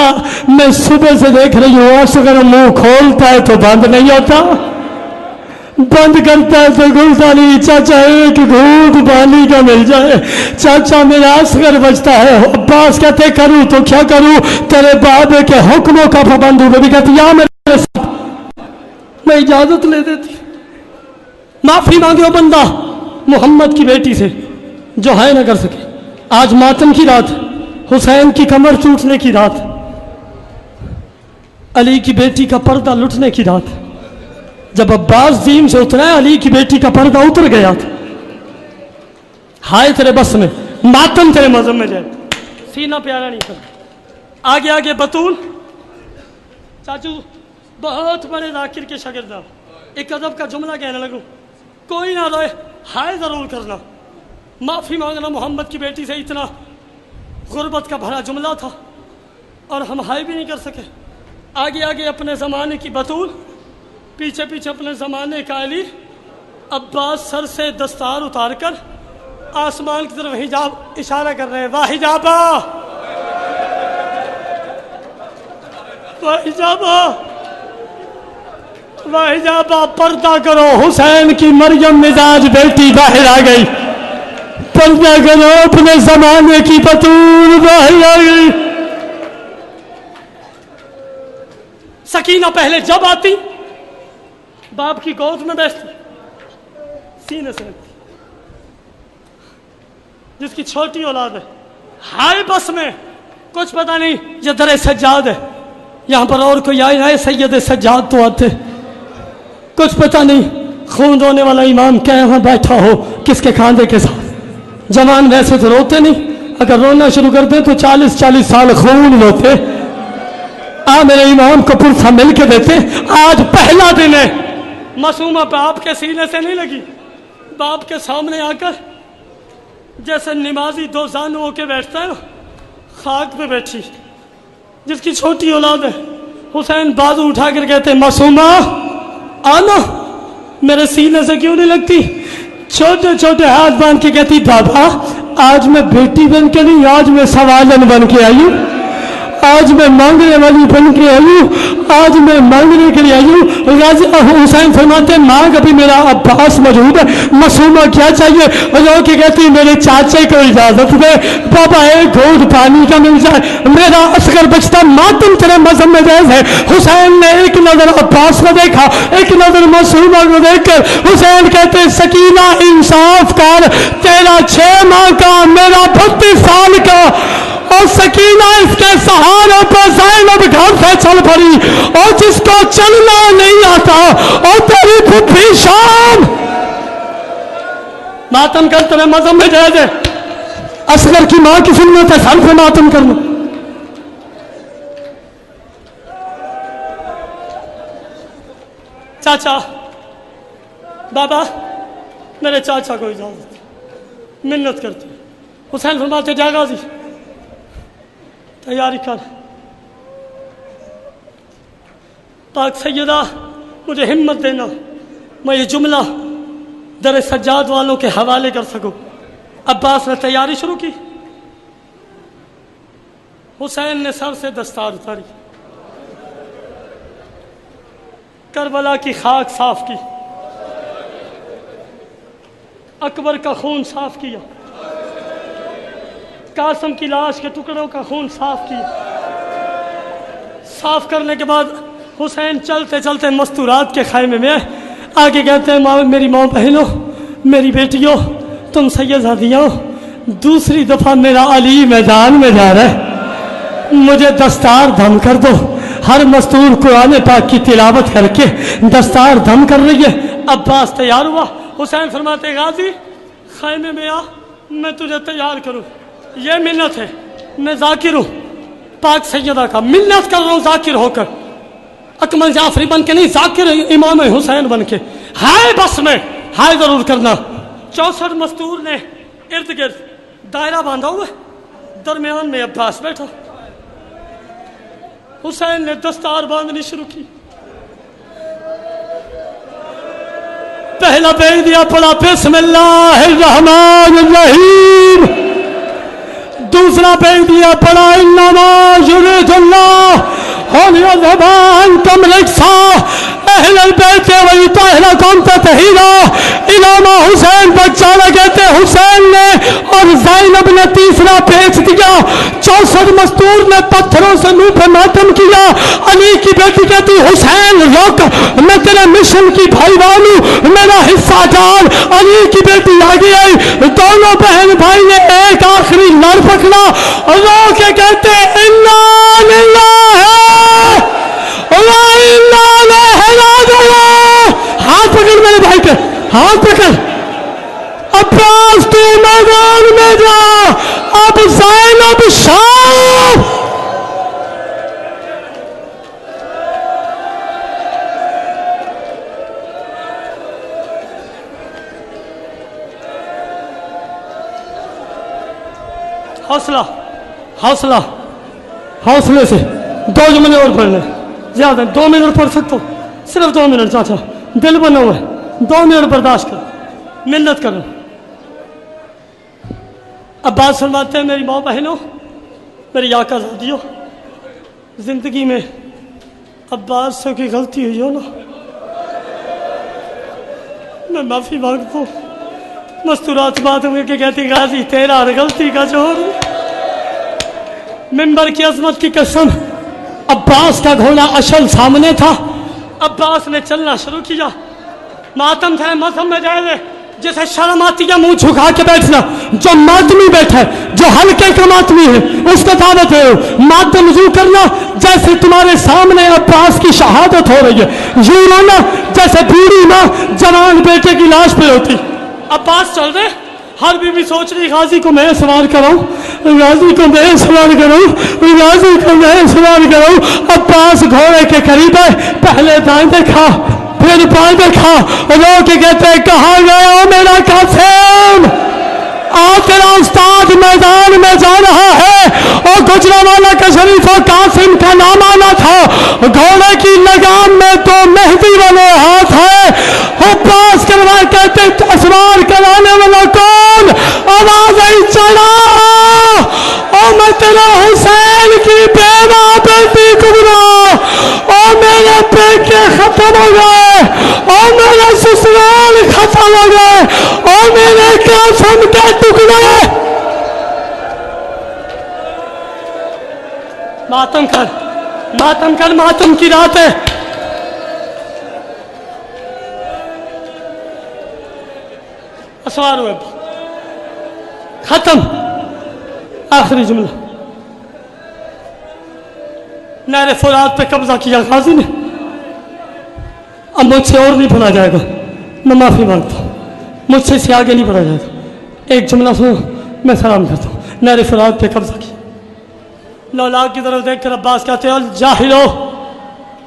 मैं सुबह से देख रही हूँ, अगर मुंह खोलता है तो बंद नहीं होता, बंद करता है तो खुलता नहीं। चाचा एक घूंट पानी का मिल जाए, चाचा मेरा असगर बचता है। अब्बास कहते, करूँ तो क्या करूँ, तेरे बाबे के हुक्मों का पाबंद हूँ। बेबी कहती, या मेरे साथ, मैं इजाजत ले देती। माफी मांगे वो बंदा, मोहम्मद की बेटी से जो है ना कर सके। आज मातम की रात, हुसैन की कमर टूटने की रात, अली की बेटी का पर्दा लुटने की रात। जब अब्बास दीन से उतरा अली की बेटी का पर्दा उतर गया था। हाय तेरे बस में, मातम तेरे मजहब में जाए, सीना प्यारा नहीं कर। आगे आगे बतूल चाचू बहुत बड़े जाकिर के शागिर्द, एक अदब का जुमला कहने लगूं, कोई ना रोए हाय जरूर करना। माफी मांगना मोहम्मद की बेटी से इतना गुर्बत का भरा जुमला था और हम हाय भी नहीं कर सके। आगे आगे अपने ज़माने की बतूल, पीछे पीछे अपने ज़माने का अली। अब्बास सर से दस्तार उतार कर आसमान की तरफ हिजाब इशारा कर रहे हैं, वाह हिजाबा वाह हिजाबा वाह हिजाबा, पर्दा करो, हुसैन की मरियम मिजाज बेटी बाहर आ गई। पर्दा करो, अपने ज़माने की बतूल बाहर आ गई। सकीना पहले जब आती बाप की गोद में बैठती, सीने से लगती। जिसकी छोटी औलाद है हाय बस में कुछ पता नहीं ये दरे सज्जाद है, यहां पर और कोई आए आए सैयद सज्जाद तो आते, कुछ पता नहीं खून रोने वाला इमाम क्या यहां बैठा हो किसके खांधे के साथ। जवान वैसे तो रोते नहीं, अगर रोना शुरू करते तो 40-40 साल खून रोते। मेरे इमाम को पुरसा मिल के देते। आज पहला दिन है, मासूमा बाप के सीने से नहीं लगी, बाप के सामने आकर जैसे नमाजी दो जानू होके बैठता है ना, खाक पे बैठी। जिसकी छोटी औलाद है, हुसैन बाजू उठा कर कहते मासूमा आना, मेरे सीने से क्यों नहीं लगती? छोटे छोटे हाथ बांध के कहती बाबा आज मैं बेटी बन के नहीं, आज मैं सवालन बन के आई हूँ, आज मैं मांगने वाली बन के आई हूँ, आज मैं मांगने के लिए आई हूँ। हुसैन फरमाते मांग, अभी मेरा अब्बास मौजूद है, मासूमा क्या चाहिए? रो के कहती मेरे चाचे को इजाजत दे, बाबा एक घूंट पानी का मिल जाए, मेरा असगर बचता मातम तेरे मजहब में जायज है। हुसैन ने एक नजर अब्बास को देखा, एक नजर मासूमा को देखकर हुसैन कहते सकीना इंसाफ कर, तेरा 6 माह का, मेरा 32 साल का, और सकीना इसके सहारे पर ज़ैनब घर से चल पड़ी, और जिसको चलना नहीं आता, और तेरी बुद्धि शाम मातम कर तेरे मजहब में जायज है। असगर की मां की सुन्नत है सर पे मातम करना। चाचा बाबा मेरे चाचा को इजाजत, मिन्नत करते। हुसैन फरमाते जा गाजी तैयारी कर, पाक सैयदा मुझे हिम्मत देना, मैं ये जुमला दर सज्जाद वालों के हवाले कर सकूं। अब्बास ने तैयारी शुरू की, हुसैन ने सर से दस्तार उतारी, करबला की खाक साफ की, अकबर का खून साफ किया, कासम की लाश के टुकड़ों का खून साफ किया। साफ करने के बाद हुसैन चलते चलते मस्तूरात के खाइमे में आगे कहते हैं मेरी माँ बहनों, मेरी बेटियों, तुम सैयदादियों, दूसरी दफा मेरा अली मैदान में जा रहा है, मुझे दस्तार धम कर दो। हर मस्तूर कुरान पाक की तिलावत करके दस्तार धम कर रही है। अब्बास तैयार हुआ, हुसैन फरमाते गाजी खाइमे में आ, मैं तुझे तैयार करूं। ये मिन्नत है, मैं जाकिर हूँ पाक सैयदा का, मिन्नत कर रहा हूँ जाकिर होकर, अकमल जाफरी बन के नहीं, जाकिर इमाम हुसैन बन के। हाय बस में हाय जरूर करना। 64 मस्तूर ने इर्द गिर्द दायरा बांधा हुआ, दरमियान में अब्बास बैठा। हुसैन ने दस्तार बांधनी शुरू की। पहला बैठ दिया पड़ा बिस्मिल्लाहिर्रहमानिर्रहीम, दूसरा बैठ दिया पड़ा इन्नमा युरिदुल्लाह अहलल बैत वही ताहिरा कौम तहीरा इलामा हुसैन बच्चाना कहते हुसैन ने और ज़ैनब ने तीसरा बेच दिया। 64 मस्तूर ने पत्थरों से मुंह पे मातम किया। अली की बेटी कहती हुसैन रोक, मैं तेरे मिशन की भाईवान हूं, मेरा हिस्सा डाल। अली की बेटी आगे आई, दोनों बहन भाई ने एक आखिरी लड़ पकड़ा और रो के कहते इन्ना लिल्लाह हाथ पकड़ मेरे भाई के, हाथ पकड़। अब्बास तू मैदान में जा, अब ज़ैनब शाम। हौसला हौसला हौसले से 2 जुमले और पढ़ने, ज्यादा 2 मिनट पढ़ सकते हो, सिर्फ 2 मिनट चाचा, दिल बना हुआ है, 2 मिनट बर्दाश्त करो, मिन्नत करो। अब्बास फरमाते हैं मेरी माँ बहनों, मेरी आका ज़ादियों, जिंदगी में अब्बास से कोई गलती हुई हो ना, मैं माफी मांगता हूँ। मस्तूरात बात में के कहती गाजी तेरा और गलती का जोर। मिंबर की अजमत की कसम, अब्बास का घोड़ा अशल सामने था। अब्बास ने चलना शुरू किया। मातम था, मौसम में जाए जैसे शर्म आती है मुंह झुका के बैठना। जो मातमी बैठा है, जो हल्के का मातमी है, उसका दावत है मातम यूं करना जैसे तुम्हारे सामने अब्बास की शहादत हो रही है, यूं रोना जैसे बूढ़ी माँ जवान बेटे की लाश पे होती। अब्बास चल रहे, हर बीवी सोच रही गाजी को मैं सवार कराऊं, गाजी को मैं सवार कराऊं, गाजी को मैं सवार कराऊं। अब्बास घोड़े के करीब है, पहले दाएं देखा फिर बाएं देखा, लोग कहते कहाँ गया हो मेरा कासिम, आ तेरा उस्ताद मैदान में जा रहा है। और गुजरावाला का शरीफ और कासिम का नाम आना था। घोड़े की लगाम में तो मेहंदी वाले हाथ है। अब्बास करवा कहते असवार कराने वाला कौन, आवाज आई चढ़ा और मैं तेरा हुसैन की बेवा बेटी कुबरा, और मेरे पेके खत्म हो गए, और मेरे ससुराल खत्म हो गए, और मेरे कासिम के टुकड़े। मातम कर, मातम कर, मातम की रात है। असवार हुए, खत्म। आखिरी जुमला, नारे फुरात पे कब्जा किया गाजी ने। अब मुझसे और नहीं पढ़ा जाएगा, मैं माफी मांगता हूँ, मुझसे से आगे नहीं पढ़ा जाएगा। एक जुमला सुनो, मैं सलाम करता हूँ। नारे फुरात पे कब्जा किया। 9 लाख की तरफ देख कर अब्बास कहते हैं जाहिलो,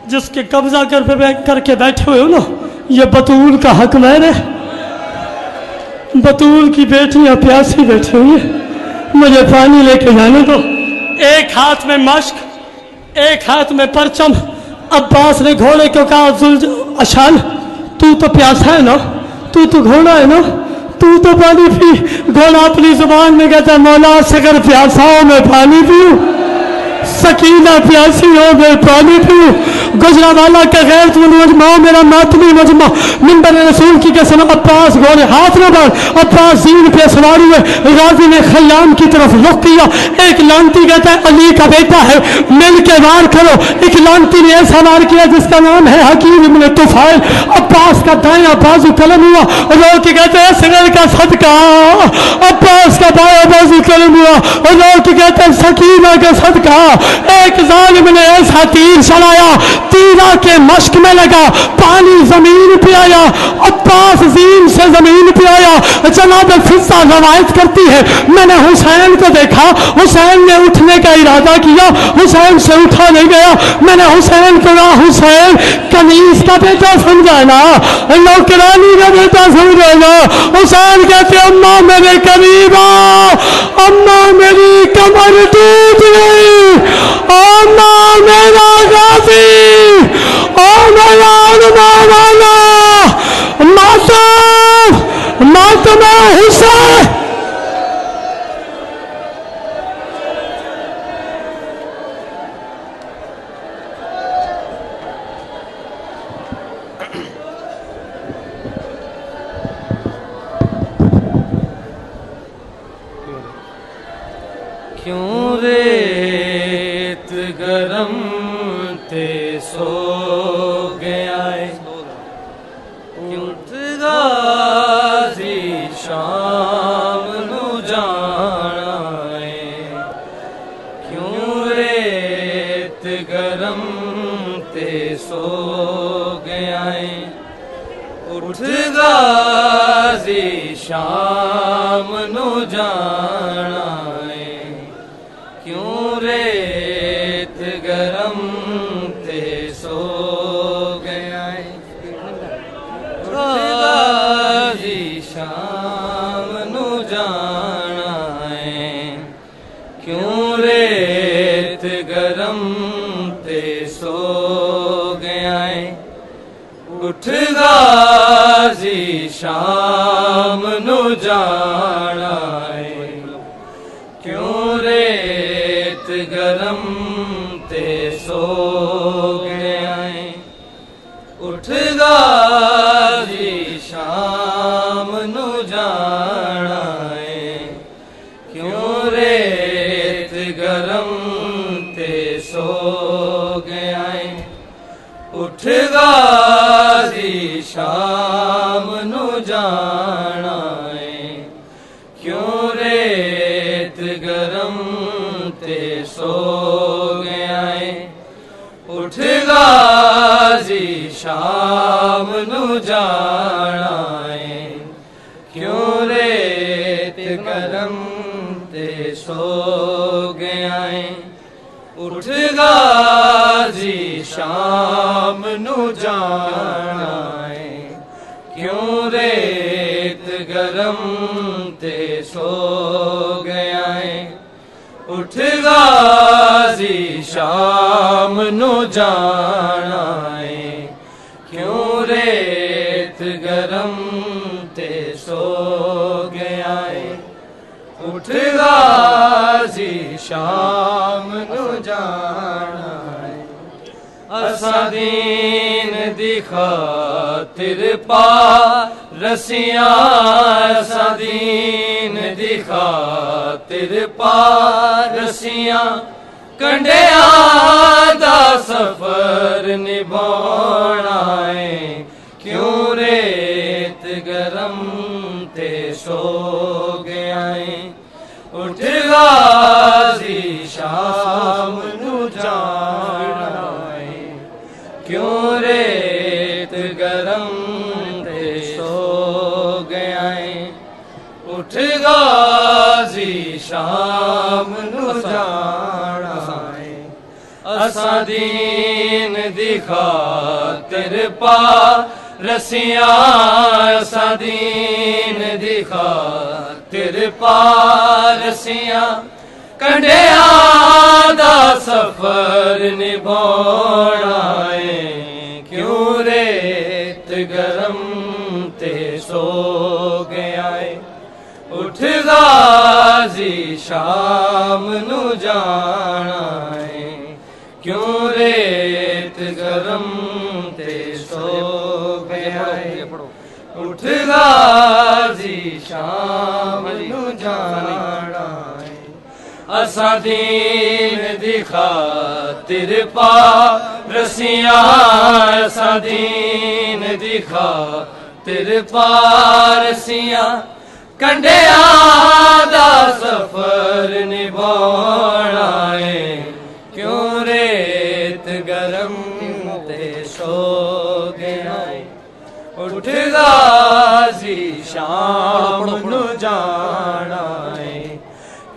जिसके कब्जा करके बैठे हुए हो ना, ये बतूल का हक मैंने। बतूल की बेटियां प्यासी बैठी हुई है, मुझे पानी लेके जाने दो। एक हाथ में मश्क, एक हाथ में परचम। अब्बास ने घोड़े को कहा अशान, तू तो प्यासा है ना, तू तो घोड़ा है ना, तू तो पानी पी। घोड़ा अपनी जुबान में कहता मौला सगर प्यासा हो मैं पानी पीऊं, सकीना प्यासी हो मैं पानी पीऊं। गुजरावाला का गैर मजमा मेरा मातमी मजमा, मिंबर रसूल की कसम। अब्बास घोड़े हाथ न बढ़, अब्बास जीन पे सवार हुए। गाजी ने खयाम की तरफ रुख किया। एक लांती कहता है अली का बेटा है, मिल के वार करो। एक लांती ने ऐसा वार किया जिसका नाम है हकीम इब्न तुफैल। अब्बास का दायां बाजू कलम हुआ, लोग कहते हैं सगर का सदका। अब्बास का बायां बाजू कलम हुआ, लोग कहते हैं सकीना का सदका। एक जालिम ने ऐसा तीर चलाया, तीरा के मश्क में लगा, पानी जमीन पे आया। अब्बास जीन से जमीन पे आया। जनाब फिजा रवायत करती है मैंने हुसैन को देखा, हुसैन ने उठने का इरादा किया, हुसैन से उठा नहीं गया। मैंने हुसैन को कहा हुसैन कनीज का बेटा समझाना, नौकरानी का बेटा समझाना। हुसैन कहते अम्मा मेरे करीब आ, अम्मा मेरी कमर टूट गई, अम्मा मेरा गाजी, ओ मेरा वाला मातम, मातम हुसैन। गया है। उठ गाजी शाम नू जाना है, क्यों रेत गरम ते सो गया है। उठ गाजी शाम नू जाना है, क्यों रेत गरम ते सो गया है। उठ गाजी शाम नू जाना है, क्यों रेत गरम ते सो गया है। उठ गाजी शाम नू जाना है, क्यों रेत गरम ते सो गया है। उठ गाजी शाम नू जाना है, क्यों रेत गरम ते सो गया है। उठ गाजी शाम नू जाना है, क्यों रेत गरम ते सो गया है। उठ गाजी शाम नू जाना है, क्यों रेत गरम ते सो गया है। उठ गाजी शाम नू जाना है, क्यों रेत गरम ते सो गया है। उठ गाजी शाम नू जाना है। असा दीन दी खातिर पा रसियां, असा दीन दी खातिर पा रसियां, कंडिया दा सफर निभाना है, क्यों रेत गरम ते सो गया है। उठ गाजी शाम नू जाना है, क्यों रेत गरम ते सो गया है। उठ गाजी शाम नू जाना है। असा दीन दी खातिर पा रसियां, असा दीन दी खातिर पा रसियां, कंडिया दा सफर निभाना है, क्यों रेत गरम ते सो गया है। उठ गाजी शाम नू जाना है, क्यों रेत गरम ते सो गया है। उठ गाजी शाम नू जाना है। असा दीन दी खातिर पा रसियां, असा दीन दी खातिर पा रसियां, कंडिया दा सफर निभाना है, क्यों रेत गरम ते सो गया है। उठ गाजी शाम नू जाना है,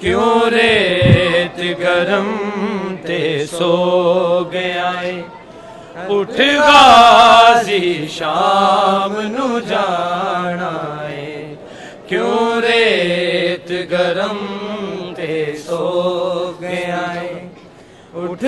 क्यों रेत गरम ते सो गया है। उठ गाजी शाम नू जाना है, क्यों रेत गरम ते सो गया है। उठ